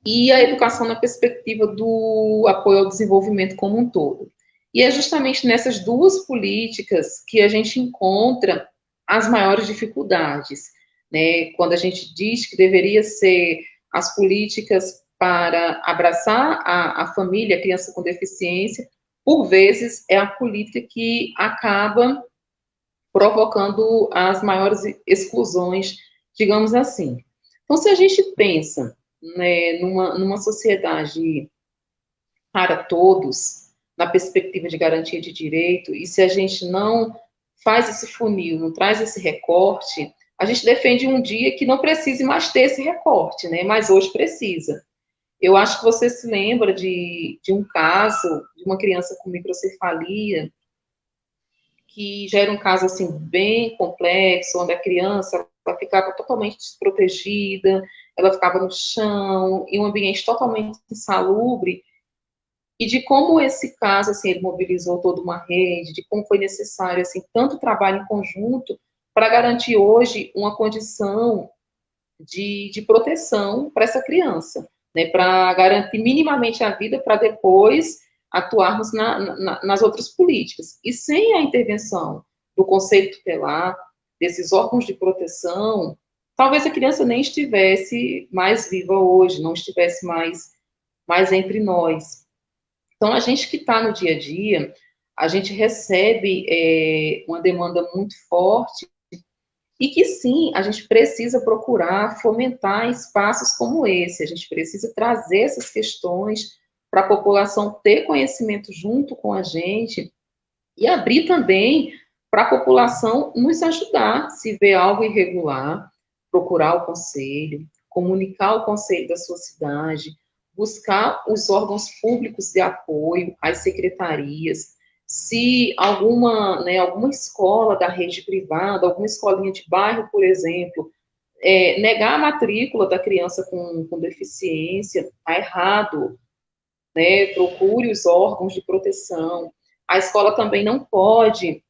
e a educação na perspectiva do apoio ao desenvolvimento como um todo. E é justamente nessas duas políticas que a gente encontra as maiores dificuldades, né? Quando a gente diz que deveria ser as políticas para abraçar a família, a criança com deficiência, por vezes é a política que acaba provocando as maiores exclusões, digamos assim. Então, se a gente pensa, né, numa sociedade para todos, na perspectiva de garantia de direito, e se a gente não faz esse funil, não traz esse recorte, a gente defende um dia que não precise mais ter esse recorte, né? Mas hoje precisa. Eu acho que você se lembra de um caso de uma criança com microcefalia, que já era um caso assim bem complexo, onde a criança ela ficava totalmente desprotegida, ela ficava no chão, em um ambiente totalmente insalubre, e de como esse caso assim ele mobilizou toda uma rede, de como foi necessário assim tanto trabalho em conjunto para garantir hoje uma condição de proteção para essa criança, né, para garantir minimamente a vida para depois atuarmos nas outras políticas. E sem a intervenção do Conselho Tutelar, desses órgãos de proteção, talvez a criança nem estivesse mais viva hoje, não estivesse mais entre nós. Então, a gente que está no dia a dia, a gente recebe uma demanda muito forte e que sim, a gente precisa procurar fomentar espaços como esse, a gente precisa trazer essas questões para a população ter conhecimento junto com a gente e abrir também para a população nos ajudar, se vê algo irregular, procurar o conselho, comunicar ao conselho da sua cidade, buscar os órgãos públicos de apoio, as secretarias, se alguma, né, alguma escola da rede privada, alguma escolinha de bairro, por exemplo, negar a matrícula da criança com deficiência, está errado, né, procure os órgãos de proteção. A escola também não pode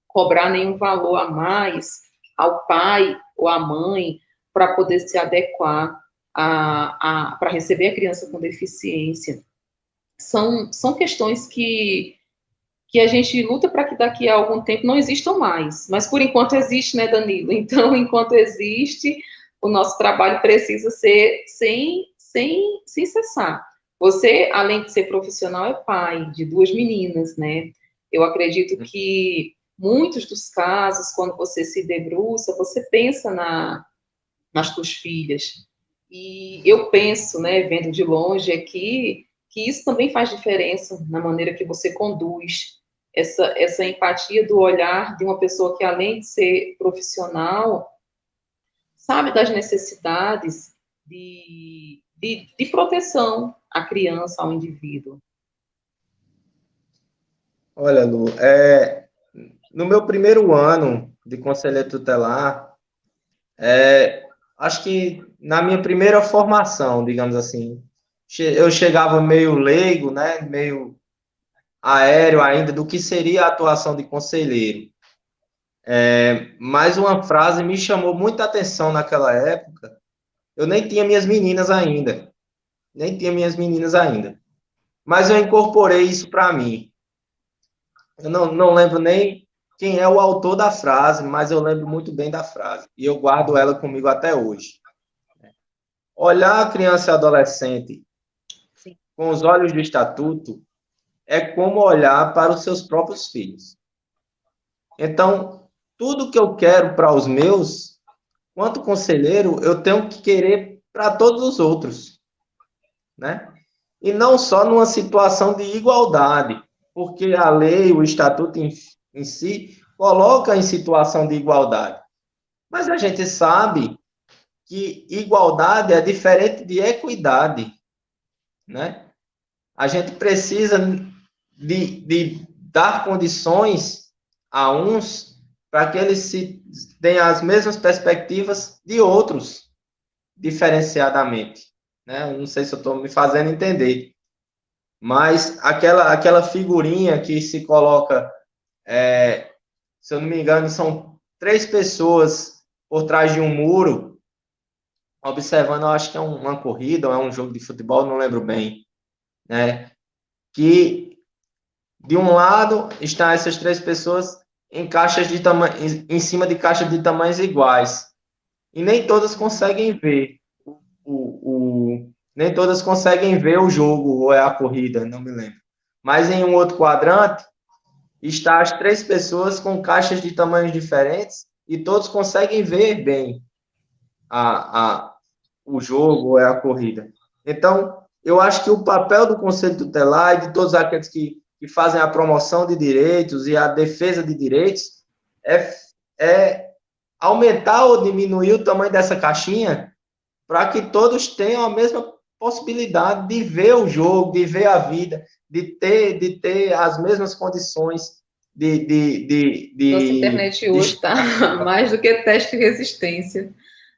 cobrar nenhum valor a mais ao pai ou à mãe para poder se adequar para receber a criança com deficiência. São questões que a gente luta para que daqui a algum tempo não existam mais. Mas por enquanto existe, né, Danilo? Então, enquanto existe, o nosso trabalho precisa ser sem cessar. Você, além de ser profissional, é pai de duas meninas, né? Eu acredito que muitos dos casos, quando você se debruça, você pensa nas tuas filhas. E eu penso, né, vendo de longe aqui, que isso também faz diferença na maneira que você conduz essa empatia do olhar de uma pessoa que, além de ser profissional, sabe das necessidades de proteção à criança, ao indivíduo. Olha, Lu, no meu primeiro ano de conselheiro tutelar, acho que na minha primeira formação, digamos assim, eu chegava meio leigo, né, meio aéreo ainda do que seria a atuação de conselheiro. Mas uma frase me chamou muita atenção naquela época. Eu nem tinha minhas meninas ainda, nem tinha minhas meninas ainda. Mas eu incorporei isso para mim. Eu não lembro nem quem é o autor da frase, mas eu lembro muito bem da frase. E eu guardo ela comigo até hoje. Olhar a criança e adolescente Sim. com os olhos do estatuto é como olhar para os seus próprios filhos. Então, tudo que eu quero para os meus, quanto conselheiro, eu tenho que querer para todos os outros, né? E não só numa situação de igualdade, porque a lei, o estatuto em si, coloca em situação de igualdade. Mas a gente sabe que igualdade é diferente de equidade, né? A gente precisa de dar condições a uns para que eles tenham as mesmas perspectivas de outros, diferenciadamente. Né? Eu não sei se eu estou me fazendo entender, mas aquela figurinha que se coloca, se eu não me engano, são 3 pessoas por trás de um muro, observando, eu acho que é uma corrida ou é um jogo de futebol, não lembro bem, né? Que de um lado estão essas 3 pessoas em caixas de tamanho, em cima de caixas de tamanhos iguais. E nem todas conseguem ver nem todas conseguem ver o jogo ou é a corrida, não me lembro. Mas em um outro quadrante está as 3 pessoas com caixas de tamanhos diferentes e todos conseguem ver bem o jogo ou é a corrida. Então, eu acho que o papel do Conselho Tutelar e de todos aqueles que fazem a promoção de direitos e a defesa de direitos é aumentar ou diminuir o tamanho dessa caixinha para que todos tenham a mesma possibilidade de ver o jogo, de ver a vida, de ter as mesmas condições Nossa internet hoje está mais do que teste de resistência.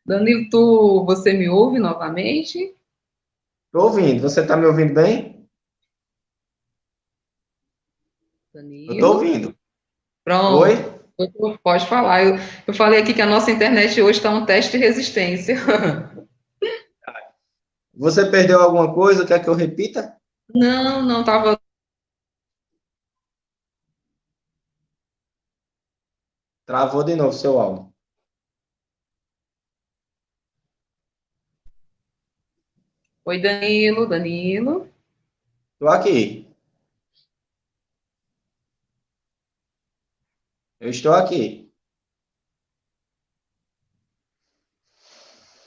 Danilo, você me ouve novamente? Estou ouvindo. Você está me ouvindo bem? Eu estou Danilo? ouvindo. Oi? Pronto. Pode falar. Eu falei aqui que a nossa internet hoje está um teste de resistência. Você perdeu alguma coisa? Quer que eu repita? Não, não estava. Travou de novo seu áudio. Oi, Danilo, Danilo. Estou aqui. Eu estou aqui.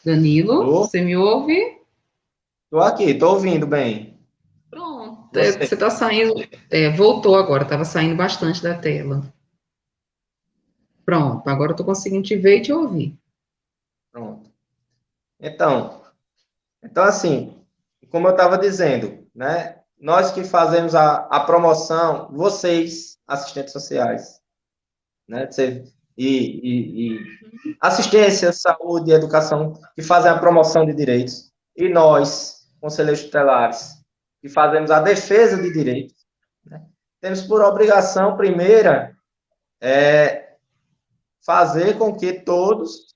Danilo, Estou você me ouve? aqui. Estou ouvindo bem. Pronto, Você. você está saindo. Voltou agora, estava saindo bastante da tela. Pronto, agora eu estou conseguindo te ver e te ouvir. Pronto. Então assim, como eu estava dizendo, né? Nós que fazemos a promoção, vocês, assistentes sociais, né? E assistência, saúde, educação, que fazem a promoção de direitos, e nós, conselheiros tutelares, que fazemos a defesa de direitos, né? Temos por obrigação primeira fazer com que todos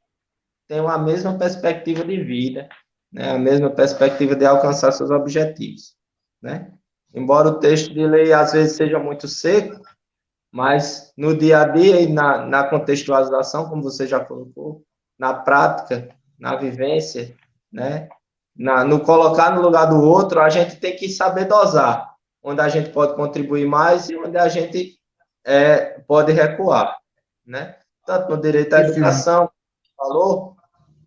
tenham a mesma perspectiva de vida, né? A mesma perspectiva de alcançar seus objetivos, né? Embora o texto de lei às vezes seja muito seco, mas no dia a dia e na contextualização, como você já colocou, na prática, na vivência, né? No colocar no lugar do outro, a gente tem que saber dosar, onde a gente pode contribuir mais e onde a gente pode recuar, né? Tanto no direito à Exato. educação, falou,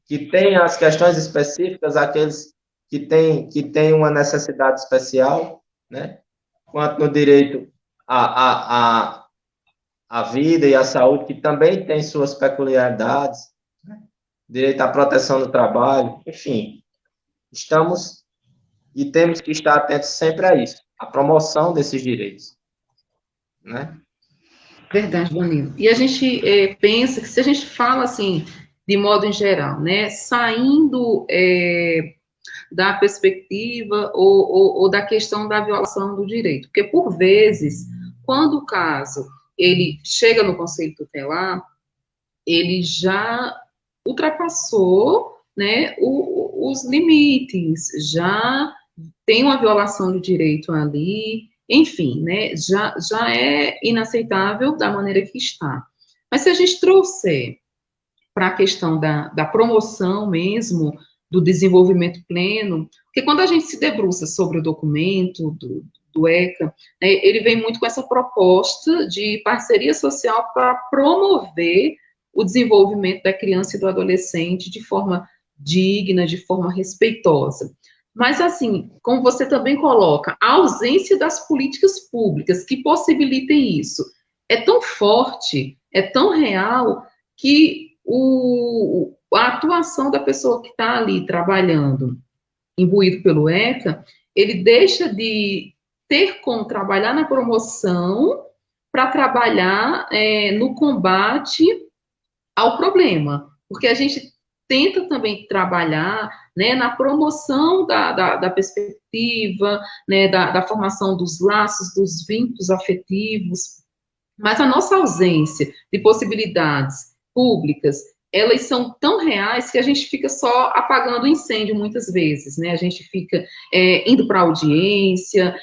que tem as questões específicas, aqueles que têm uma necessidade especial, né? Quanto no direito à vida e à saúde, que também tem suas peculiaridades, né? Direito à proteção do trabalho, enfim, estamos e temos que estar atentos sempre a isso, a promoção desses direitos, né? Verdade, Danilo. E a gente pensa que se a gente fala assim, de modo em geral, né, saindo da perspectiva ou da questão da violação do direito. Porque, por vezes, quando o caso ele chega no Conselho Tutelar, ele já ultrapassou, né, os limites, já tem uma violação do direito ali, enfim, né, já é inaceitável da maneira que está. Mas se a gente trouxer para a questão da promoção mesmo, do desenvolvimento pleno, porque quando a gente se debruça sobre o documento do ECA, né, ele vem muito com essa proposta de parceria social para promover o desenvolvimento da criança e do adolescente de forma digna, de forma respeitosa. Mas, assim, como você também coloca, a ausência das políticas públicas que possibilitem isso é tão forte, é tão real, que a atuação da pessoa que está ali trabalhando, imbuído pelo ECA, ele deixa de ter como trabalhar na promoção para trabalhar no combate ao problema, porque a gente tenta também trabalhar, né, na promoção da perspectiva, né, da formação dos laços, dos vínculos afetivos, mas a nossa ausência de possibilidades públicas, elas são tão reais que a gente fica só apagando o incêndio muitas vezes, né? A gente fica indo para audiência,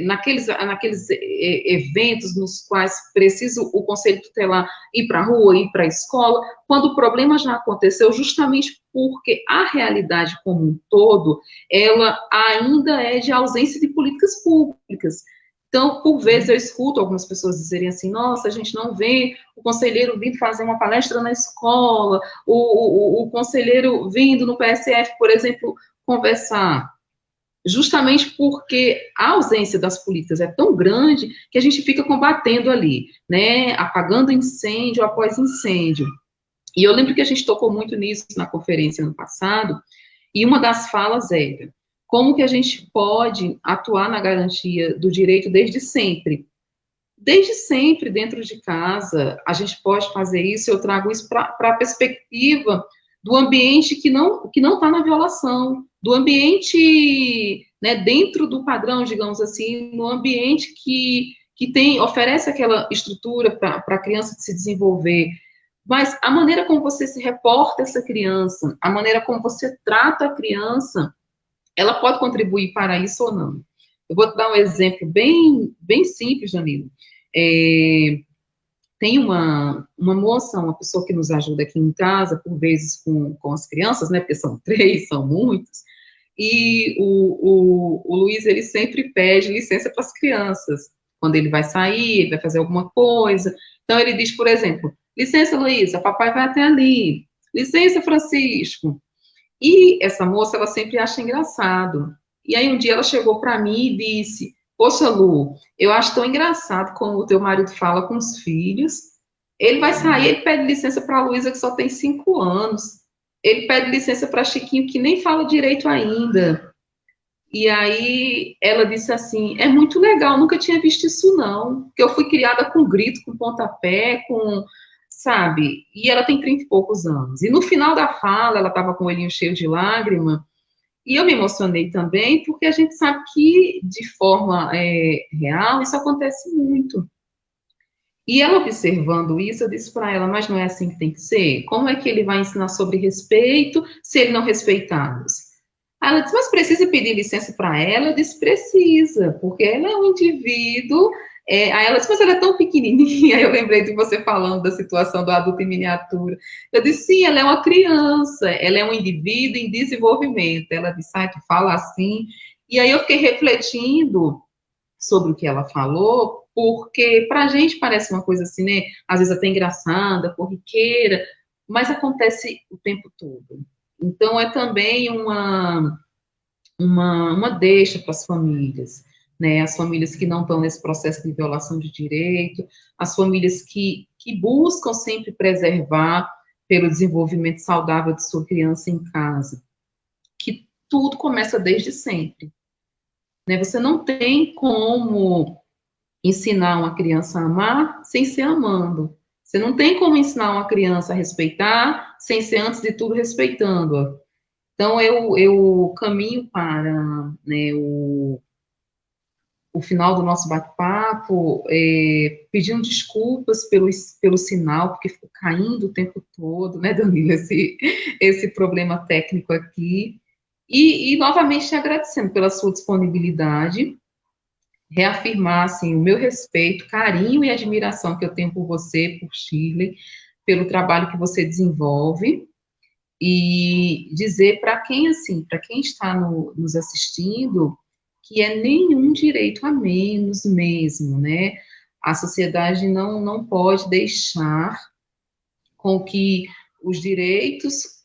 naqueles eventos nos quais precisa o Conselho Tutelar ir para a rua, ir para a escola, quando o problema já aconteceu, justamente porque a realidade como um todo, ela ainda é de ausência de políticas públicas. Então, por vezes, eu escuto algumas pessoas dizerem assim, nossa, a gente não vê o conselheiro vindo fazer uma palestra na escola, o conselheiro vindo no PSF, por exemplo, conversar. Justamente porque a ausência das políticas é tão grande que a gente fica combatendo ali, né, apagando incêndio após incêndio. E eu lembro que a gente tocou muito nisso na conferência ano passado, e uma das falas era como que a gente pode atuar na garantia do direito desde sempre. Desde sempre, dentro de casa, a gente pode fazer isso, eu trago isso para a perspectiva do ambiente que não está na violação, do ambiente, né, dentro do padrão, digamos assim, no ambiente que oferece aquela estrutura para a criança se desenvolver. Mas a maneira como você se reporta essa criança, a maneira como você trata a criança, ela pode contribuir para isso ou não. Eu vou te dar um exemplo bem simples, Danilo. Tem uma moça, uma pessoa que nos ajuda aqui em casa, por vezes com as crianças, né, porque são 3, são muitos, e o Luiz, ele sempre pede licença para as crianças, quando ele vai sair, ele vai fazer alguma coisa. Então, ele diz, por exemplo, licença, Luísa, papai vai até ali. Licença, Francisco. E essa moça, ela sempre acha engraçado. E aí, um dia, ela chegou para mim e disse, poxa, Lu, eu acho tão engraçado como o teu marido fala com os filhos. Ele vai sair, ele pede licença para a Luísa, que só tem 5 anos. Ele pede licença para Chiquinho, que nem fala direito ainda. E aí ela disse assim, é muito legal, nunca tinha visto isso não, porque eu fui criada com grito, com pontapé, sabe? E ela tem 30 e poucos anos. E no final da fala, ela estava com o olhinho cheio de lágrima, e eu me emocionei também, porque a gente sabe que, de forma real, isso acontece muito. E ela observando isso, eu disse para ela, mas não é assim que tem que ser? Como é que ele vai ensinar sobre respeito se ele não respeitá-los? Aí ela disse, mas precisa pedir licença para ela? Eu disse, precisa, porque ela é um indivíduo. Aí ela disse, mas ela é tão pequenininha. Eu lembrei de você falando da situação do adulto em miniatura. Eu disse, sim, ela é uma criança, ela é um indivíduo em desenvolvimento. Ela disse, tu fala assim. E aí eu fiquei refletindo sobre o que ela falou, porque para a gente parece uma coisa assim, né? Às vezes até engraçada, corriqueira, mas acontece o tempo todo. Então, é também uma deixa para as famílias, né? As famílias que não estão nesse processo de violação de direito, as famílias que buscam sempre preservar pelo desenvolvimento saudável de sua criança em casa, que tudo começa desde sempre. Né? Você não tem como ensinar uma criança a amar sem ser amando. Você não tem como ensinar uma criança a respeitar sem ser, antes de tudo, respeitando-a. Então, eu caminho para, né, o final do nosso bate-papo, pedindo desculpas pelo sinal, porque ficou caindo o tempo todo, né, Danilo, esse problema técnico aqui, e novamente agradecendo pela sua disponibilidade, reafirmar, assim, o meu respeito, carinho e admiração que eu tenho por você, por Shirley, pelo trabalho que você desenvolve, e dizer para quem, assim, para quem está nos assistindo, que é nenhum direito a menos mesmo, né? A sociedade não pode deixar com que os direitos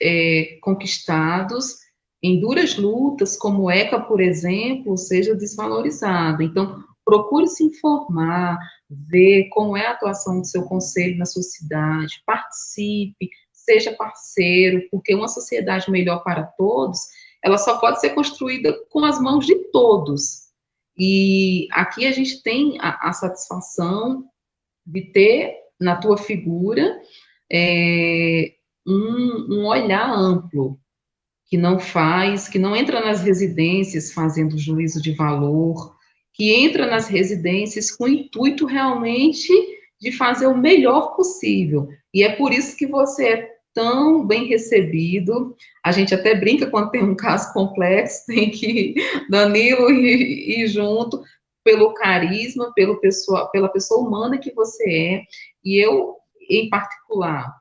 conquistados em duras lutas, como o ECA, por exemplo, seja desvalorizado. Então, procure se informar, ver como é a atuação do seu conselho na sua cidade, participe, seja parceiro, porque uma sociedade melhor para todos, ela só pode ser construída com as mãos de todos. E aqui a gente tem a satisfação de ter na tua figura um olhar amplo, que não entra nas residências fazendo juízo de valor, que entra nas residências com o intuito realmente de fazer o melhor possível. E é por isso que você é tão bem recebido. A gente até brinca quando tem um caso complexo, tem que Danilo ir junto pelo carisma, pela pessoa humana que você é. E eu, em particular,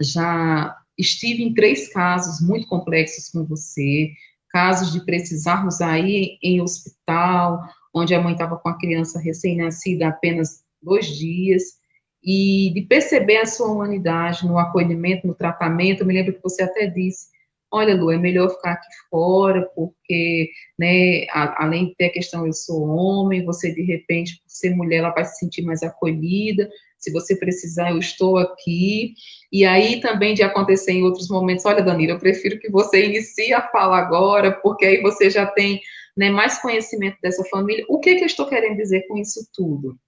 já estive em 3 casos muito complexos com você, casos de precisarmos aí em hospital, onde a mãe estava com a criança recém-nascida há apenas 2 dias, e de perceber a sua humanidade no acolhimento, no tratamento. Eu me lembro que você até disse, olha, Lu, é melhor ficar aqui fora, porque, né, além de ter a questão, eu sou homem, você, de repente, por ser mulher, ela vai se sentir mais acolhida, se você precisar, eu estou aqui. E aí também de acontecer em outros momentos, olha, Danilo, eu prefiro que você inicie a fala agora, porque aí você já tem, né, mais conhecimento dessa família. O que eu estou querendo dizer com isso tudo?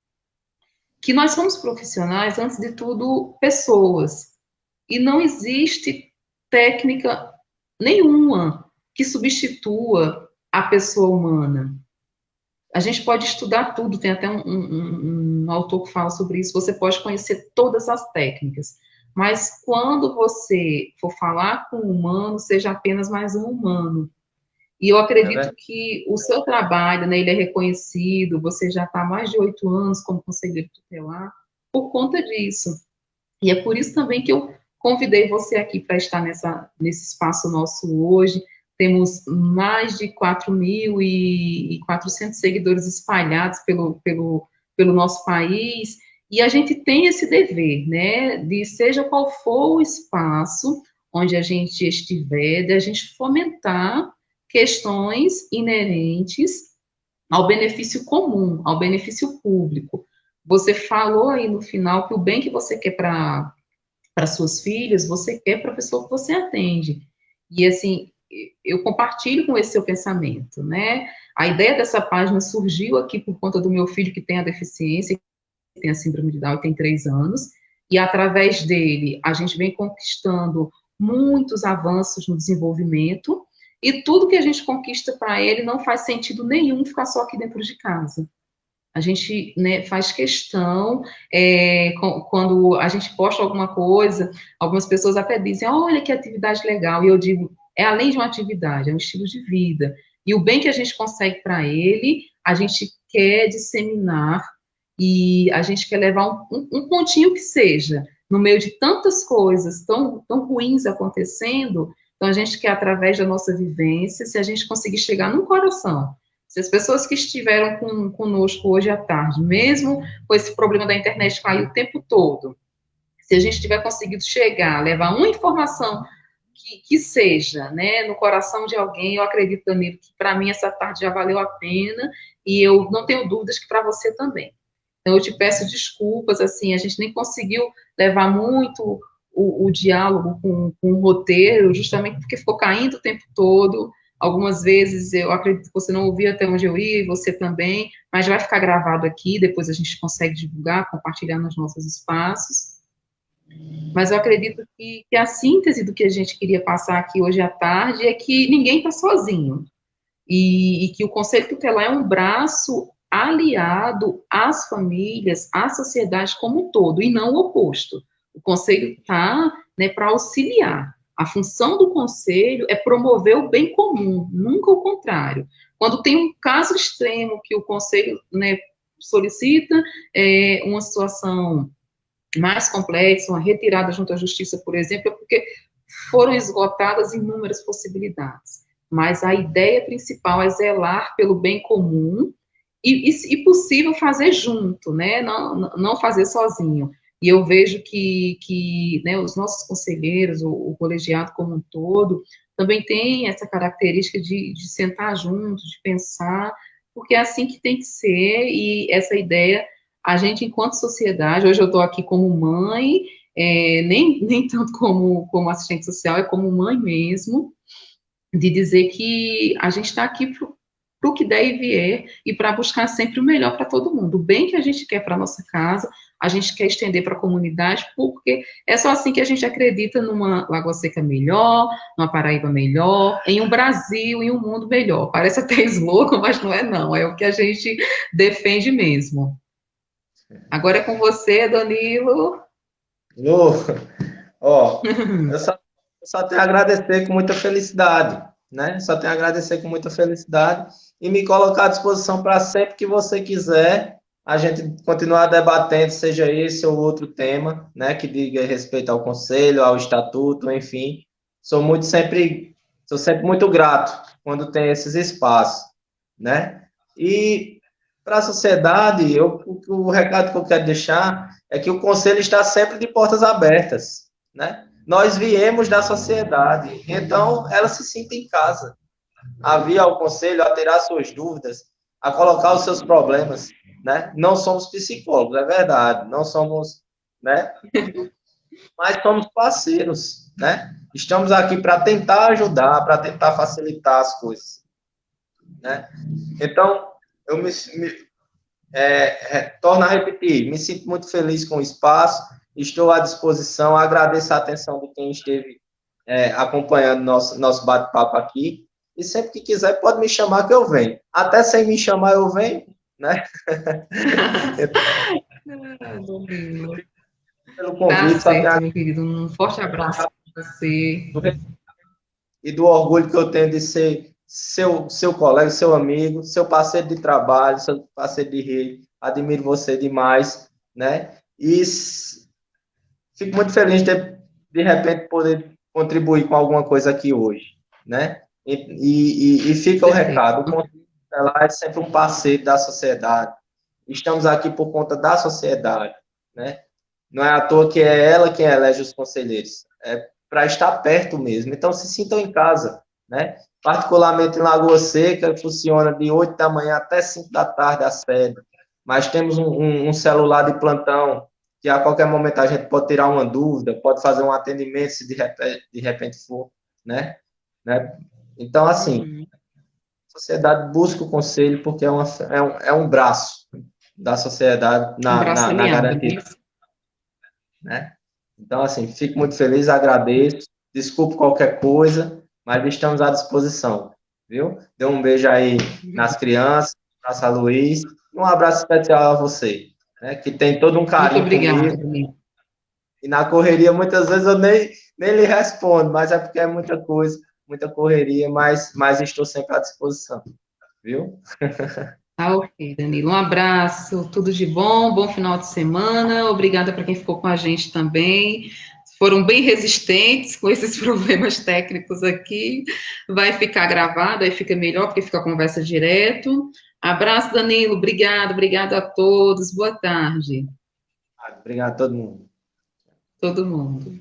Que nós somos profissionais, antes de tudo, pessoas. E não existe técnica nenhuma que substitua a pessoa humana. A gente pode estudar tudo, tem até um autor que fala sobre isso, você pode conhecer todas as técnicas, mas quando você for falar com um humano, seja apenas mais um humano. E eu acredito que o seu trabalho, né, ele é reconhecido, você já está há mais de 8 anos como conselheiro tutelar, por conta disso. E é por isso também que eu convidei você aqui para estar nesse espaço nosso hoje. Temos mais de 4.400 seguidores espalhados pelo nosso país, e a gente tem esse dever, né, de seja qual for o espaço onde a gente estiver, de a gente fomentar questões inerentes ao benefício comum, ao benefício público. Você falou aí no final que o bem que você quer para suas filhas, você quer para a pessoa que você atende. E, assim, eu compartilho com esse seu pensamento, né? A ideia dessa página surgiu aqui por conta do meu filho que tem a deficiência, que tem a síndrome de Down, tem 3 anos, e através dele a gente vem conquistando muitos avanços no desenvolvimento, e tudo que a gente conquista para ele não faz sentido nenhum ficar só aqui dentro de casa. A gente, né, faz questão, quando a gente posta alguma coisa, algumas pessoas até dizem, olha que atividade legal, e eu digo, é além de uma atividade, é um estilo de vida. E o bem que a gente consegue para ele, a gente quer disseminar, e a gente quer levar um pontinho que seja, no meio de tantas coisas tão ruins acontecendo, então a gente quer, através da nossa vivência, se a gente conseguir chegar no coração, se as pessoas que estiveram conosco hoje à tarde, mesmo com esse problema da internet cair o tempo todo, se a gente tiver conseguido chegar, levar uma informação que seja, né, no coração de alguém, eu acredito, Danilo, que para mim essa tarde já valeu a pena, e eu não tenho dúvidas que para você também. Então, eu te peço desculpas, assim, a gente nem conseguiu levar muito o diálogo com o roteiro, justamente porque ficou caindo o tempo todo. Algumas vezes eu acredito que você não ouvia até onde eu ia, e você também, mas vai ficar gravado aqui, depois a gente consegue divulgar, compartilhar nos nossos espaços. Mas eu acredito que a síntese do que a gente queria passar aqui hoje à tarde é que ninguém está sozinho. E que o Conselho Tutelar é um braço aliado às famílias, à sociedade como um todo, e não o oposto. O Conselho está, né, para auxiliar. A função do Conselho é promover o bem comum, nunca o contrário. Quando tem um caso extremo que o Conselho, né, solicita uma situação mais complexa, uma retirada junto à Justiça, por exemplo, é porque foram esgotadas inúmeras possibilidades. Mas a ideia principal é zelar pelo bem comum e possível, fazer junto, né? Não fazer sozinho. E eu vejo que né, os nossos conselheiros, o colegiado como um todo, também tem essa característica de sentar junto, de pensar, porque é assim que tem que ser, e essa ideia, a gente, enquanto sociedade, hoje eu estou aqui como mãe, nem tanto como assistente social, é como mãe mesmo, de dizer que a gente está aqui para o que der e vier e para buscar sempre o melhor para todo mundo. O bem que a gente quer para nossa casa, a gente quer estender para a comunidade, porque é só assim que a gente acredita numa Lagoa Seca melhor, numa Paraíba melhor, em um Brasil, em um mundo melhor. Parece até slogan, mas não é não, é o que a gente defende mesmo. Agora é com você, Danilo. Lu, ó, eu só tenho a agradecer com muita felicidade, né? Só tenho a agradecer com muita felicidade e me colocar à disposição para sempre que você quiser a gente continuar debatendo, seja esse ou outro tema, né? Que diga respeito ao conselho, ao estatuto, enfim. Sou sempre muito grato quando tem esses espaços, né? E para a sociedade, o recado que eu quero deixar é que o conselho está sempre de portas abertas, né? Nós viemos da sociedade, então ela se sinta em casa, a vir ao conselho, a tirar suas dúvidas, a colocar os seus problemas, né? Não somos psicólogos, é verdade, não somos, né? Mas somos parceiros, né? Estamos aqui para tentar ajudar, para tentar facilitar as coisas, né? Então, eu torno a repetir, me sinto muito feliz com o espaço, estou à disposição, agradeço a atenção de quem esteve acompanhando nosso bate-papo aqui, e sempre que quiser pode me chamar que eu venho. Até sem me chamar eu venho, né? Pelo Tá convite, só certo, tenho meu querido. Um forte abraço para você. e do orgulho que eu tenho de ser seu colega, seu amigo, seu parceiro de trabalho, seu parceiro de rede. Admiro você demais, né? E fico muito feliz de repente, poder contribuir com alguma coisa aqui hoje, né? E fica o Perfeito. recado, o Conselho Tutelar é sempre um parceiro da sociedade. Estamos aqui por conta da sociedade, né? Não é à toa que é ela quem elege os conselheiros, é para estar perto mesmo. Então, se sintam em casa, né? Particularmente em Lagoa Seca, funciona de 8 da manhã até 5 da tarde a sede. Mas temos um celular de plantão que a qualquer momento a gente pode tirar uma dúvida, pode fazer um atendimento se de repente for, né? né? Então, assim, a sociedade busca o conselho porque é um braço da sociedade Um braço na aliado, garantia, né? Então, assim, fico muito feliz, agradeço, desculpe qualquer coisa, mas estamos à disposição, viu? Dê um beijo aí nas crianças, um abraço a Luiz, e um abraço especial a você, né? Que tem todo um muito carinho obrigada, comigo. Danilo. E na correria, muitas vezes eu nem lhe respondo, mas é porque é muita coisa, muita correria, mas estou sempre à disposição, viu? Tá ok, Danilo. Um abraço, tudo de bom, bom final de semana. Obrigada para quem ficou com a gente também. Foram bem resistentes com esses problemas técnicos aqui. Vai ficar gravado, aí fica melhor, porque fica a conversa direto. Abraço, Danilo. Obrigado a todos. Boa tarde, Obrigado a todo mundo. todo mundo.